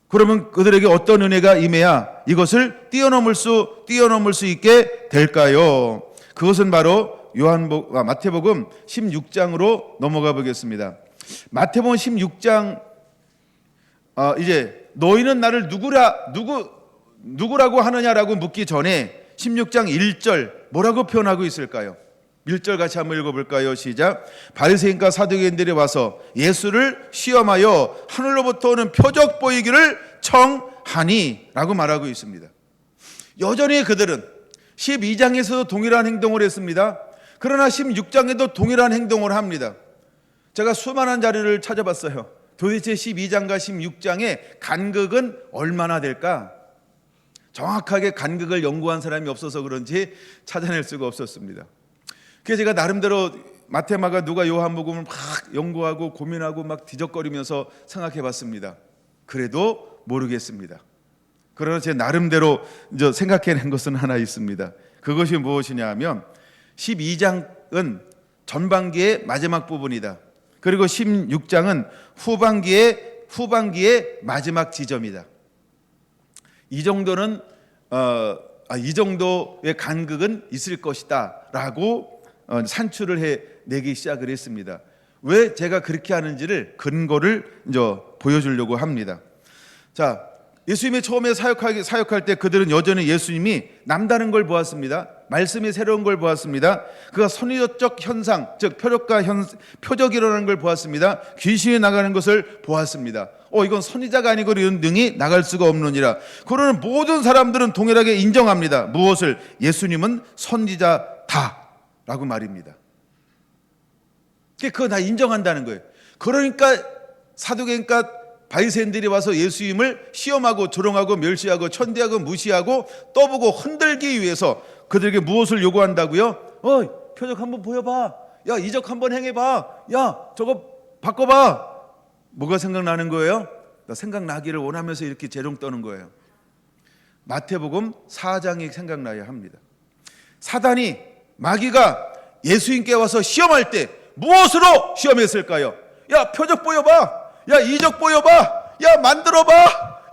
Speaker 1: 그러면 그들에게 어떤 은혜가 임해야 이것을 뛰어넘을 수 있게 될까요? 그것은 바로 마태복음 16장으로 넘어가 보겠습니다. 마태복음 16장 이제 너희는 나를 누구라고 하느냐라고 묻기 전에 16장 1절 뭐라고 표현하고 있을까요? 1절 같이 한번 읽어볼까요? 시작. 바리새인과 사두개인들이 와서 예수를 시험하여 하늘로부터 오는 표적 보이기를 청하니 라고 말하고 있습니다. 여전히 그들은 12장에서도 동일한 행동을 했습니다. 그러나 16장에도 동일한 행동을 합니다. 제가 수많은 자료를 찾아봤어요. 도대체 12장과 16장의 간극은 얼마나 될까? 정확하게 간극을 연구한 사람이 없어서 그런지 찾아낼 수가 없었습니다. 그래서 제가 나름대로 마태마가 누가 요한복음을 막 연구하고 고민하고 막 뒤적거리면서 생각해 봤습니다. 그래도 모르겠습니다. 그러나 제 나름대로 이제 생각해낸 것은 하나 있습니다. 그것이 무엇이냐 하면 12장은 전반기의 마지막 부분이다. 그리고 16장은 후반기의 마지막 지점이다. 이 정도는 이 정도의 간극은 있을 것이다라고 산출을 해내기 시작을 했습니다. 왜 제가 그렇게 하는지를 근거를 이제 보여주려고 합니다. 자, 예수님이 처음에 사역할 때 그들은 여전히 예수님이 남다른 걸 보았습니다. 말씀이 새로운 걸 보았습니다. 그가 선의적 현상, 즉 표적이 일어나는 걸 보았습니다. 귀신이 나가는 것을 보았습니다. 이건 선지자가 아니고 이런 등이 나갈 수가 없느니라. 그러는 모든 사람들은 동일하게 인정합니다. 무엇을? 예수님은 선지자다라고 말입니다. 그거 다 인정한다는 거예요. 그러니까 사두개인과 바리새인들이 와서 예수님을 시험하고 조롱하고 멸시하고 천대하고 무시하고 떠보고 흔들기 위해서 그들에게 무엇을 요구한다고요? 표적 한번 보여봐. 야, 이적 한번 행해봐. 야, 저거 바꿔봐. 뭐가 생각나는 거예요? 생각나기를 원하면서 이렇게 재롱 떠는 거예요. 마태복음 4장이 생각나야 합니다. 사단이, 마귀가 예수님께 와서 시험할 때 무엇으로 시험했을까요? 야, 표적 보여봐. 야, 이적 보여봐. 야, 만들어봐.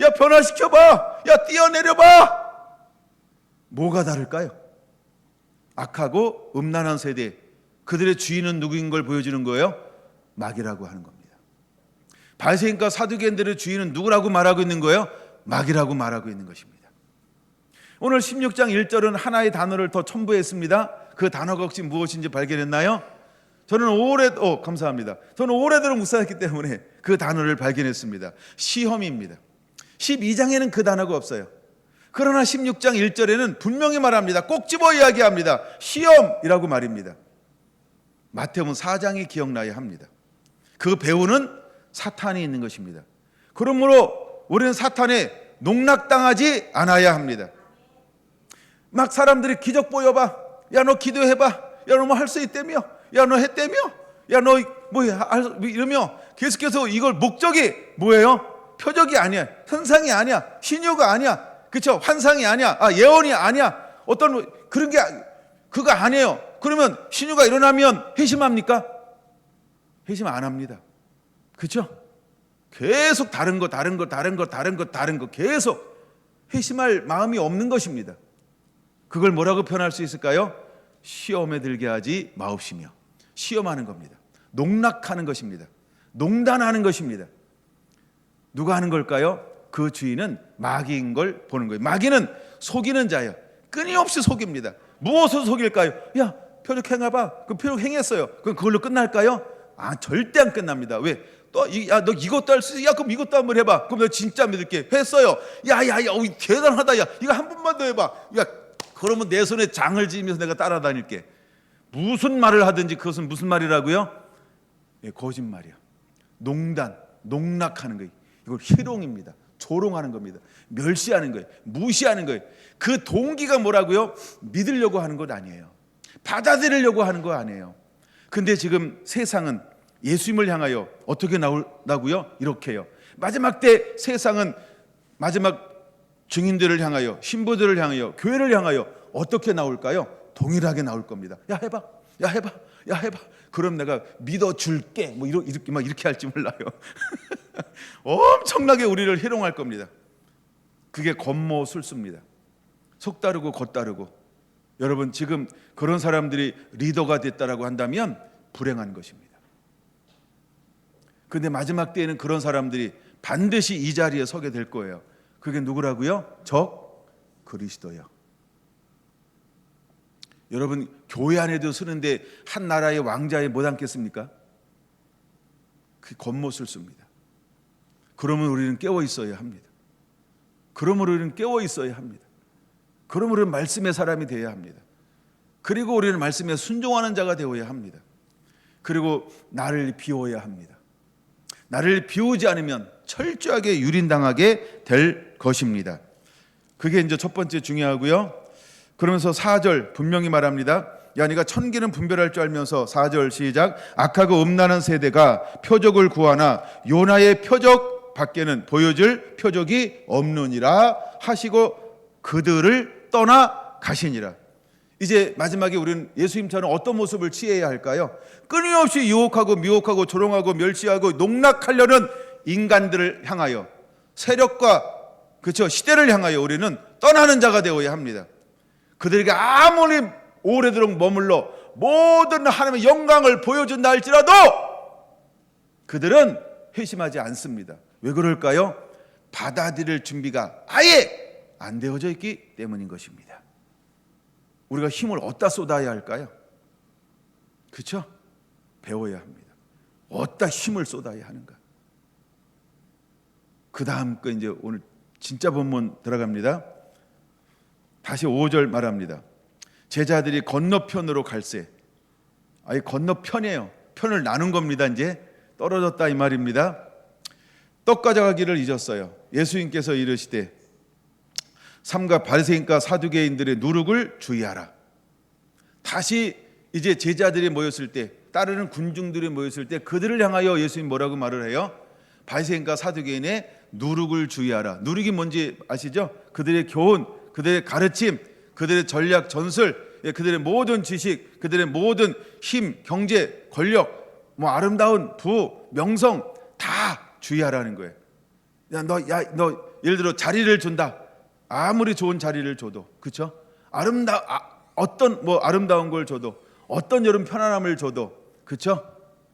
Speaker 1: 야, 변화시켜봐. 야, 뛰어내려봐. 뭐가 다를까요? 악하고 음란한 세대, 그들의 주인은 누구인 걸 보여주는 거예요? 마귀라고 하는 겁니다. 바리새인과 사두개인들의 주인은 누구라고 말하고 있는 거예요? 마귀라고 말하고 있는 것입니다. 오늘 16장 1절은 하나의 단어를 더 첨부했습니다. 그 단어가 혹시 무엇인지 발견했나요? 저는 감사합니다. 저는 오래도록 묵상했기 때문에 그 단어를 발견했습니다. 시험입니다. 12장에는 그 단어가 없어요. 그러나 16장 1절에는 분명히 말합니다. 꼭 집어 이야기합니다. 시험이라고 말입니다. 마태복음 4장이 기억나야 합니다. 그 배후는 사탄이 있는 것입니다. 그러므로 우리는 사탄에 농락당하지 않아야 합니다. 막 사람들이 기적 보여봐. 야, 너 기도해봐. 야, 너 뭐 할 수 있다며. 야, 너 했다며. 야, 너 이러며 계속해서 이걸 목적이 뭐예요? 표적이 아니야. 현상이 아니야. 신유가 아니야. 그렇죠? 환상이 아니야. 예언이 아니야. 어떤 그런 게 그거 아니에요. 그러면 신유가 일어나면 회심합니까? 회심 안 합니다. 그렇죠? 계속 다른 거 계속 회심할 마음이 없는 것입니다. 그걸 뭐라고 표현할 수 있을까요? 시험에 들게 하지 마옵시며. 시험하는 겁니다. 농락하는 것입니다. 농단하는 것입니다. 누가 하는 걸까요? 그 주인은 마귀인 걸 보는 거예요. 마귀는 속이는 자예요. 끊임없이 속입니다. 무엇을 속일까요? 야, 표적 행해봐. 그 표적 행했어요. 그럼 그걸로 끝날까요? 절대 안 끝납니다. 왜? 너 이것도 할 수 있어? 야, 그럼 이것도 한번 해봐. 그럼 너 진짜 믿을게. 했어요. 야, 대단하다. 야, 이거 한 번만 더 해봐. 야, 그러면 내 손에 장을 지으면서 내가 따라다닐게. 무슨 말을 하든지 그것은 무슨 말이라고요? 거짓말이야. 농락하는 거예요. 이걸 희롱입니다. 조롱하는 겁니다. 멸시하는 거예요. 무시하는 거예요. 그 동기가 뭐라고요? 믿으려고 하는 것 아니에요. 받아들이려고 하는 거 아니에요. 근데 지금 세상은 예수님을 향하여 어떻게 나오라고요? 이렇게요. 마지막 때 세상은 마지막 증인들을 향하여, 신부들을 향하여, 교회를 향하여 어떻게 나올까요? 동일하게 나올 겁니다. 야, 해봐. 그럼 내가 믿어줄게. 이렇게 할지 몰라요. 엄청나게 우리를 희롱할 겁니다. 그게 겉모술수입니다. 속다르고 겉다르고. 여러분, 지금 그런 사람들이 리더가 됐다라고 한다면 불행한 것입니다. 그런데 마지막 때에는 그런 사람들이 반드시 이 자리에 서게 될 거예요. 그게 누구라고요? 적 그리스도요. 여러분, 교회 안에도 쓰는데 한 나라의 왕자에 못 앉겠습니까? 그게 겉모술수입니다. 그러면 우리는 깨어 있어야 합니다. 그러므로 우리는 깨어 있어야 합니다. 그러므로 말씀의 사람이 되어야 합니다. 그리고 우리는 말씀에 순종하는 자가 되어야 합니다. 그리고 나를 비워야 합니다. 나를 비우지 않으면 철저하게 유린당하게 될 것입니다. 그게 이제 첫 번째 중요하고요. 그러면서 4절 분명히 말합니다. 야, 네가 천기는 분별할 줄 알면서 4절 시작. 악하고 음란한 세대가 표적을 구하나 요나의 표적 밖에는 보여줄 표적이 없느니라 하시고 그들을 떠나 가시니라. 이제 마지막에 우리는 예수님처럼 어떤 모습을 취해야 할까요? 끊임없이 유혹하고 미혹하고 조롱하고 멸시하고 농락하려는 인간들을 향하여, 세력과 그렇죠 시대를 향하여 우리는 떠나는 자가 되어야 합니다. 그들에게 아무리 오래도록 머물러 모든 하나님의 영광을 보여준다 할지라도 그들은 회심하지 않습니다. 왜 그럴까요? 받아들일 준비가 아예 안 되어져 있기 때문인 것입니다. 우리가 힘을 어디다 쏟아야 할까요? 그렇죠? 배워야 합니다. 어디다 힘을 쏟아야 하는가? 그 다음 거 이제 오늘 진짜 본문 들어갑니다. 다시 5절 말합니다. 제자들이 건너편으로 갈새. 아예 건너편이에요. 편을 나눈 겁니다. 이제 떨어졌다 이 말입니다. 떡 가져가기를 잊었어요. 예수님께서 이르시되 삼가 바리새인과 사두개인들의 누룩을 주의하라. 다시 이제 제자들이 모였을 때, 따르는 군중들이 모였을 때 그들을 향하여 예수님 뭐라고 말을 해요? 바리새인과 사두개인의 누룩을 주의하라. 누룩이 뭔지 아시죠? 그들의 교훈, 그들의 가르침, 그들의 전략, 전술, 그들의 모든 지식, 그들의 모든 힘, 경제, 권력, 뭐 아름다운 부, 명성 다 주의하라는 거예요. 너 예를 들어 자리를 준다. 아무리 좋은 자리를 줘도, 그렇죠? 어떤 뭐 아름다운 걸 줘도, 어떤 여름 편안함을 줘도, 그렇죠?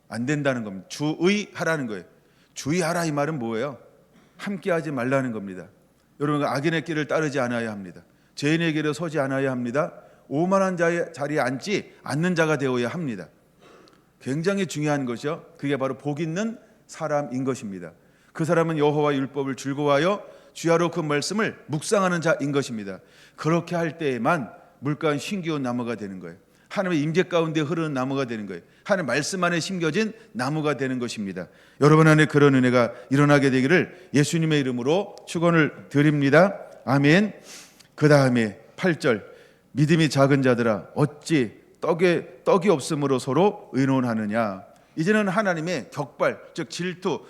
Speaker 1: 안 된다는 겁니다. 주의하라는 거예요. 주의하라 이 말은 뭐예요? 함께하지 말라는 겁니다. 여러분, 악인의 길을 따르지 않아야 합니다. 죄인의 길에 서지 않아야 합니다. 오만한 자의 자리에 앉지 않는 자가 되어야 합니다. 굉장히 중요한 것이요. 그게 바로 복 있는 사람인 것입니다. 그 사람은 여호와 율법을 즐거워하여 주야로 그 말씀을 묵상하는 자인 것입니다. 그렇게 할 때에만 물가은 신기한 나무가 되는 거예요. 하나님의 임재 가운데 흐르는 나무가 되는 거예요. 하나님 말씀 안에 심겨진 나무가 되는 것입니다. 여러분 안에 그런 은혜가 일어나게 되기를 예수님의 이름으로 축원을 드립니다. 아멘. 그 다음에 8절 믿음이 작은 자들아 어찌 떡이 없음으로 서로 의논하느냐. 이제는 하나님의 격발 즉 질투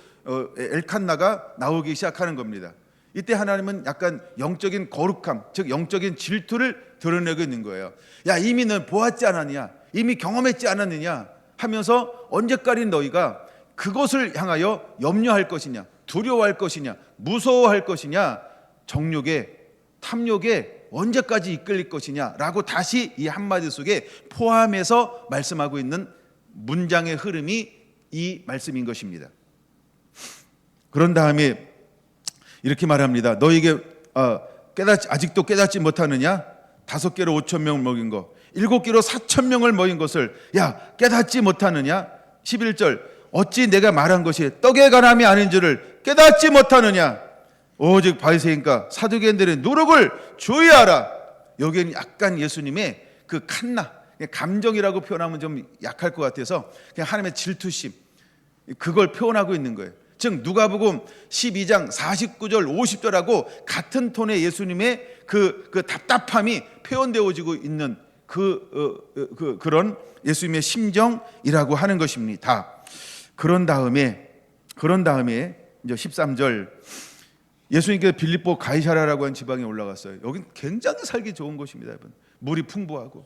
Speaker 1: 엘칸나가 나오기 시작하는 겁니다. 이때 하나님은 약간 영적인 거룩함 즉 영적인 질투를 드러내고 있는 거예요. 야, 이미 너 보았지 않았느냐, 이미 경험했지 않았느냐 하면서 언제까지 너희가 그것을 향하여 염려할 것이냐, 두려워할 것이냐, 무서워할 것이냐, 정욕에 탐욕에 언제까지 이끌릴 것이냐 라고 다시 이 한마디 속에 포함해서 말씀하고 있는 문장의 흐름이 이 말씀인 것입니다. 그런 다음에 이렇게 말합니다. 너에게 아직도 깨닫지 못하느냐? 5개로 5,000명을 먹인 거, 7개로 4,000명을 먹인 것을 야 깨닫지 못하느냐? 11절 어찌 내가 말한 것이 떡에 관함이 아닌 줄을 깨닫지 못하느냐? 오직 바리새인과 사두개인들의 누룩을 주의하라. 여기는 약간 예수님의 그 칸나 감정이라고 표현하면 좀 약할 것 같아서 그냥 하나님의 질투심 그걸 표현하고 있는 거예요. 즉 누가복음 12장 49절 50절하고 같은 톤의 예수님의 그 답답함이 표현되어지고 있는 그런 예수님의 심정이라고 하는 것입니다. 그런 다음에 이제 13절 예수님께서 빌립보 가이사랴라고 하는 지방에 올라갔어요. 여긴 굉장히 살기 좋은 곳입니다, 여러분. 물이 풍부하고.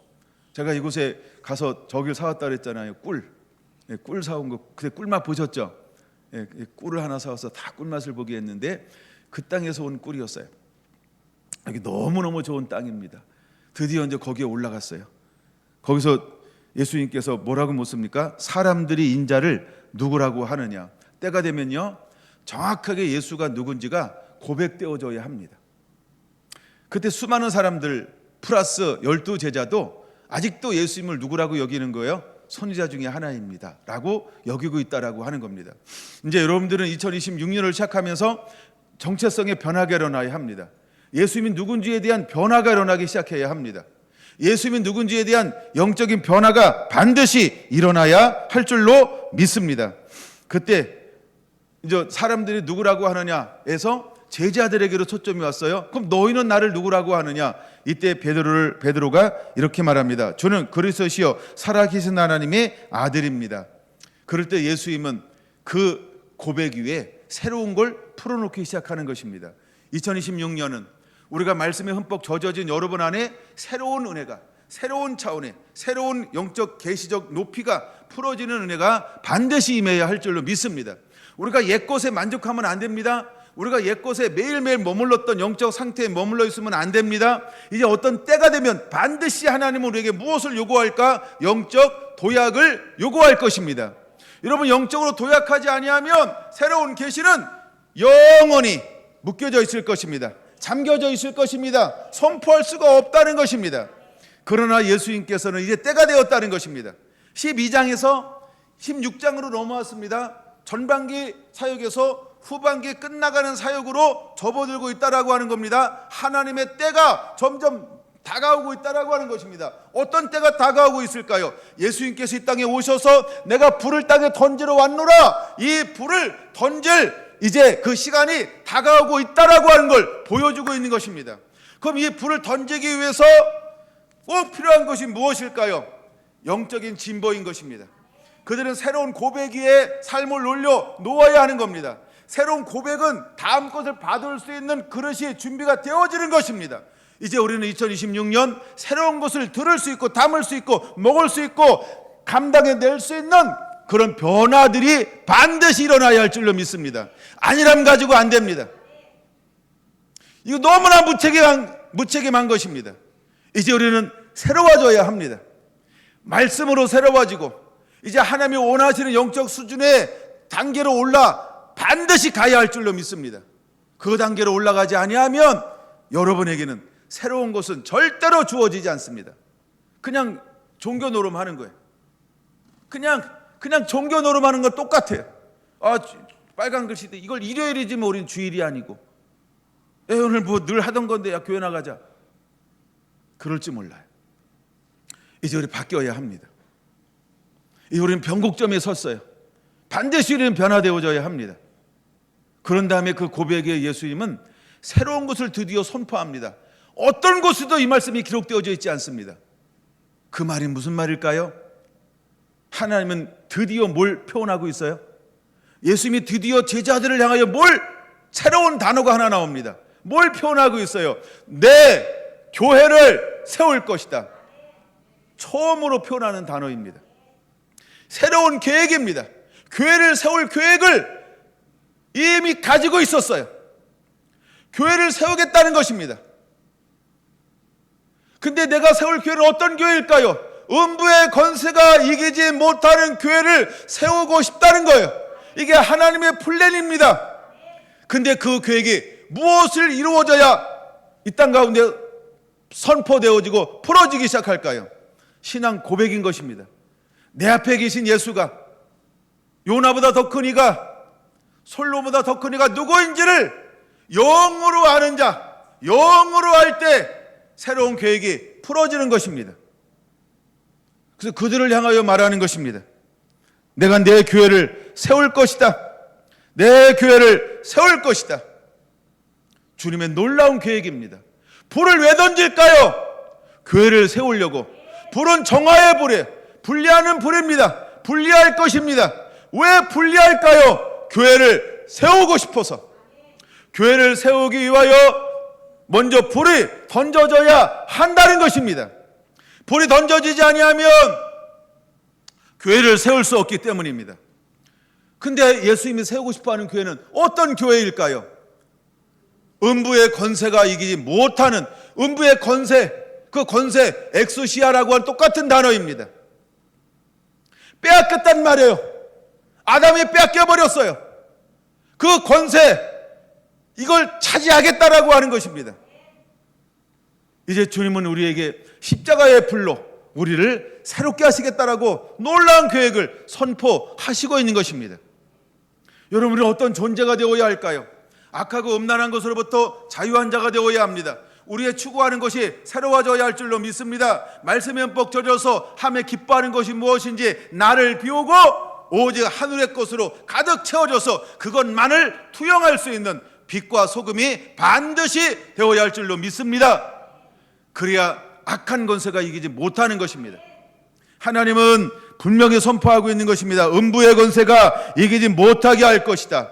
Speaker 1: 제가 이곳에 가서 저길 사왔다 그랬잖아요. 꿀 사온 거. 그때 꿀맛 보셨죠? 꿀을 하나 사와서 다 꿀맛을 보게 했는데 그 땅에서 온 꿀이었어요. 여기 너무너무 좋은 땅입니다. 드디어 이제 거기에 올라갔어요. 거기서 예수님께서 뭐라고 묻습니까? 사람들이 인자를 누구라고 하느냐. 때가 되면요 정확하게 예수가 누군지가 고백되어져야 합니다. 그때 수많은 사람들 플러스 12제자도 아직도 예수님을 누구라고 여기는 거예요? 선지자 중에 하나입니다 라고 여기고 있다라고 하는 겁니다. 이제 여러분들은 2026년을 시작하면서 정체성의 변화가 일어나야 합니다. 예수님이 누군지에 대한 변화가 일어나기 시작해야 합니다. 예수님이 누군지에 대한 영적인 변화가 반드시 일어나야 할 줄로 믿습니다. 그때 이제 사람들이 누구라고 하느냐에서 제자들에게로 초점이 왔어요. 그럼 너희는 나를 누구라고 하느냐? 이때 베드로가 이렇게 말합니다. 저는 그리스도시요 살아계신 하나님의 아들입니다. 그럴 때 예수님은 그 고백 위에 새로운 걸 풀어놓기 시작하는 것입니다. 2026년은 우리가 말씀에 흠뻑 젖어진 여러분 안에 새로운 은혜가, 새로운 차원의 새로운 영적 계시적 높이가 풀어지는 은혜가 반드시 임해야 할 줄로 믿습니다. 우리가 옛것에 만족하면 안 됩니다. 우리가 옛것에 매일매일 머물렀던 영적 상태에 머물러 있으면 안 됩니다. 이제 어떤 때가 되면 반드시 하나님은 우리에게 무엇을 요구할까? 영적 도약을 요구할 것입니다. 여러분, 영적으로 도약하지 아니하면 새로운 계시는 영원히 묶여져 있을 것입니다. 잠겨져 있을 것입니다. 선포할 수가 없다는 것입니다. 그러나 예수님께서는 이제 때가 되었다는 것입니다. 12장에서 16장으로 넘어왔습니다. 전반기 사역에서 후반기 끝나가는 사역으로 접어들고 있다라고 하는 겁니다. 하나님의 때가 점점 다가오고 있다라고 하는 것입니다. 어떤 때가 다가오고 있을까요? 예수님께서 이 땅에 오셔서 내가 불을 땅에 던지러 왔노라, 이 불을 던질 이제 그 시간이 다가오고 있다라고 하는 걸 보여주고 있는 것입니다. 그럼 이 불을 던지기 위해서 꼭 필요한 것이 무엇일까요? 영적인 진보인 것입니다. 그들은 새로운 고백 위에 삶을 올려 놓아야 하는 겁니다. 새로운 고백은 다음 것을 받을 수 있는 그릇이 준비가 되어지는 것입니다. 이제 우리는 2026년 새로운 것을 들을 수 있고 담을 수 있고 먹을 수 있고 감당해낼 수 있는 그런 변화들이 반드시 일어나야 할 줄로 믿습니다. 아니라면 가지고 안 됩니다. 이거 너무나 무책임한 것입니다. 이제 우리는 새로워져야 합니다. 말씀으로 새로워지고 이제 하나님이 원하시는 영적 수준의 단계로 올라 반드시 가야 할 줄로 믿습니다. 그 단계로 올라가지 아니하면 여러분에게는 새로운 것은 절대로 주어지지 않습니다. 그냥 종교 노름하는 거예요. 그냥 종교 노름하는 건 똑같아요. 빨간 글씨인데 이걸 일요일이지만 우리는 주일이 아니고 오늘 뭐 늘 하던 건데 야 교회 나가자. 그럴지 몰라요. 이제 우리 바뀌어야 합니다. 이제 우리는 변곡점에 섰어요. 반드시 우리는 변화되어져야 합니다. 그런 다음에 그 고백에 예수님은 새로운 것을 드디어 선포합니다. 어떤 곳에도 이 말씀이 기록되어져 있지 않습니다. 그 말이 무슨 말일까요? 하나님은 드디어 뭘 표현하고 있어요? 예수님이 드디어 제자들을 향하여 새로운 단어가 하나 나옵니다. 뭘 표현하고 있어요? 내 교회를 세울 것이다. 처음으로 표현하는 단어입니다. 새로운 계획입니다. 교회를 세울 계획을 이미 가지고 있었어요. 교회를 세우겠다는 것입니다. 근데 내가 세울 교회는 어떤 교회일까요? 음부의 권세가 이기지 못하는 교회를 세우고 싶다는 거예요. 이게 하나님의 플랜입니다. 근데 그 계획이 무엇을 이루어져야 이 땅 가운데 선포되어지고 풀어지기 시작할까요? 신앙 고백인 것입니다. 내 앞에 계신 예수가, 요나보다 더 큰 이가, 솔로보다 더 큰 이가 누구인지를 영으로 아는 자, 영으로 알 때 새로운 계획이 풀어지는 것입니다. 그래서 그들을 향하여 말하는 것입니다. 내가 내 교회를 세울 것이다. 내 교회를 세울 것이다. 주님의 놀라운 계획입니다. 불을 왜 던질까요? 교회를 세우려고. 불은 정화의 불이에요. 분리하는 불입니다. 분리할 것입니다. 왜 분리할까요? 교회를 세우고 싶어서. 교회를 세우기 위하여 먼저 불이 던져져야 한다는 것입니다. 불이 던져지지 아니하면 교회를 세울 수 없기 때문입니다. 근데 예수님이 세우고 싶어하는 교회는 어떤 교회일까요? 음부의 권세가 이기지 못하는 음부의 권세, 그 권세 엑소시아라고 하는 똑같은 단어입니다. 빼앗겼단 말이에요. 아담이 빼앗겨버렸어요. 그 권세, 이걸 차지하겠다라고 하는 것입니다. 이제 주님은 우리에게 십자가의 불로 우리를 새롭게 하시겠다라고 놀라운 계획을 선포하시고 있는 것입니다. 여러분, 우리는 어떤 존재가 되어야 할까요? 악하고 음란한 것으로부터 자유한 자가 되어야 합니다. 우리의 추구하는 것이 새로워져야 할 줄로 믿습니다. 말씀에 흠뻑 젖어서 하며 기뻐하는 것이 무엇인지 나를 비우고 오직 하늘의 것으로 가득 채워져서 그것만을 투영할 수 있는 빛과 소금이 반드시 되어야 할 줄로 믿습니다. 그래야 악한 권세가 이기지 못하는 것입니다. 하나님은 분명히 선포하고 있는 것입니다. 음부의 권세가 이기지 못하게 할 것이다.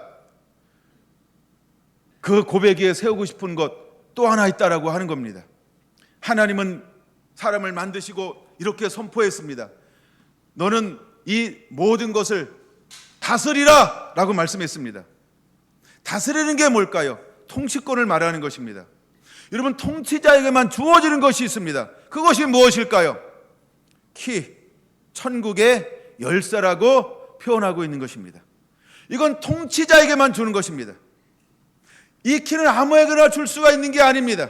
Speaker 1: 그 고백 위에 세우고 싶은 것 또 하나 있다라고 하는 겁니다. 하나님은 사람을 만드시고 이렇게 선포했습니다. 너는 이 모든 것을 다스리라 라고 말씀했습니다. 다스리는 게 뭘까요? 통치권을 말하는 것입니다. 여러분, 통치자에게만 주어지는 것이 있습니다. 그것이 무엇일까요? 키, 천국의 열쇠라고 표현하고 있는 것입니다. 이건 통치자에게만 주는 것입니다. 이 키는 아무에게나 줄 수가 있는 게 아닙니다.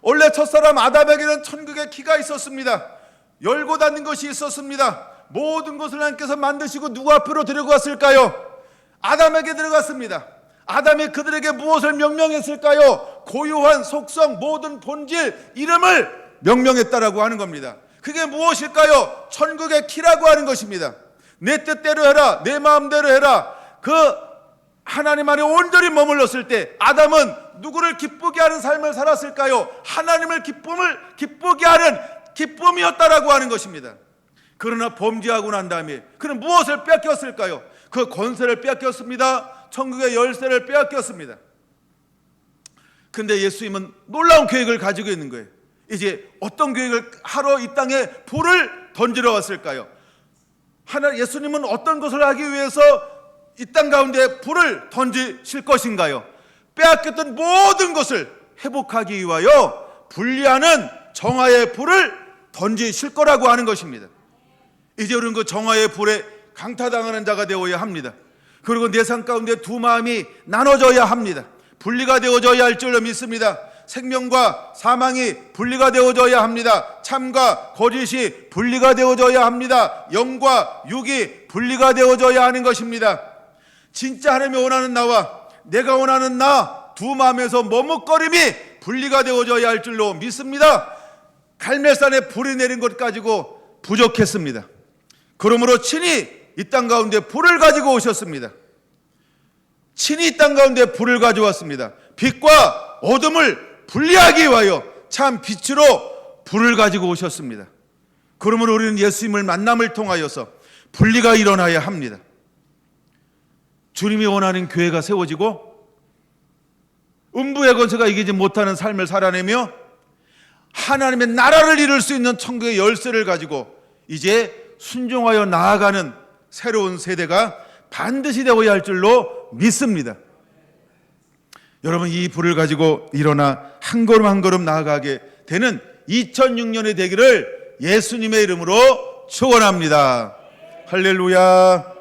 Speaker 1: 원래 첫사람 아담에게는 천국의 키가 있었습니다. 열고 닫는 것이 있었습니다. 모든 것을 하나님께서 만드시고 누구 앞으로 데리고 갔을까요? 아담에게 들어갔습니다. 아담이 그들에게 무엇을 명령했을까요? 고유한 속성, 모든 본질, 이름을 명령했다라고 하는 겁니다. 그게 무엇일까요? 천국의 키라고 하는 것입니다. 내 뜻대로 해라, 내 마음대로 해라. 그 하나님 안에 온전히 머물렀을 때 아담은 누구를 기쁘게 하는 삶을 살았을까요? 하나님을 기쁘게 하는 기쁨이었다라고 하는 것입니다. 그러나 범죄하고 난 다음에 그는 무엇을 뺏겼을까요? 그 권세를 뺏겼습니다. 천국의 열쇠를 빼앗겼습니다. 근데 예수님은 놀라운 계획을 가지고 있는 거예요. 이제 어떤 계획을 하러 이 땅에 불을 던지러 왔을까요? 예수님은 어떤 것을 하기 위해서 이 땅 가운데 불을 던지실 것인가요? 빼앗겼던 모든 것을 회복하기 위하여 분리하는 정화의 불을 던지실 거라고 하는 것입니다. 이제 우리는 그 정화의 불에 강타당하는 자가 되어야 합니다. 그리고 내 삶 가운데 두 마음이 나눠져야 합니다. 분리가 되어져야 할 줄로 믿습니다. 생명과 사망이 분리가 되어져야 합니다. 참과 거짓이 분리가 되어져야 합니다. 영과 육이 분리가 되어져야 하는 것입니다. 진짜 하나님이 원하는 나와 내가 원하는 나 두 마음에서 머뭇거림이 분리가 되어져야 할 줄로 믿습니다. 갈멜산에 불이 내린 것 가지고 부족했습니다. 그러므로 친히 이 땅 가운데 불을 가지고 오셨습니다. 친히 이 땅 가운데 불을 가져왔습니다. 빛과 어둠을 분리하기 위하여 참 빛으로 불을 가지고 오셨습니다. 그러므로 우리는 예수님을 만남을 통하여서 분리가 일어나야 합니다. 주님이 원하는 교회가 세워지고 음부의 권세가 이기지 못하는 삶을 살아내며 하나님의 나라를 이룰 수 있는 천국의 열쇠를 가지고 이제 순종하여 나아가는 새로운 세대가 반드시 되어야 할 줄로 믿습니다. 여러분, 이 불을 가지고 일어나 한 걸음 한 걸음 나아가게 되는 2006년이 되기를 예수님의 이름으로 축원합니다. 할렐루야.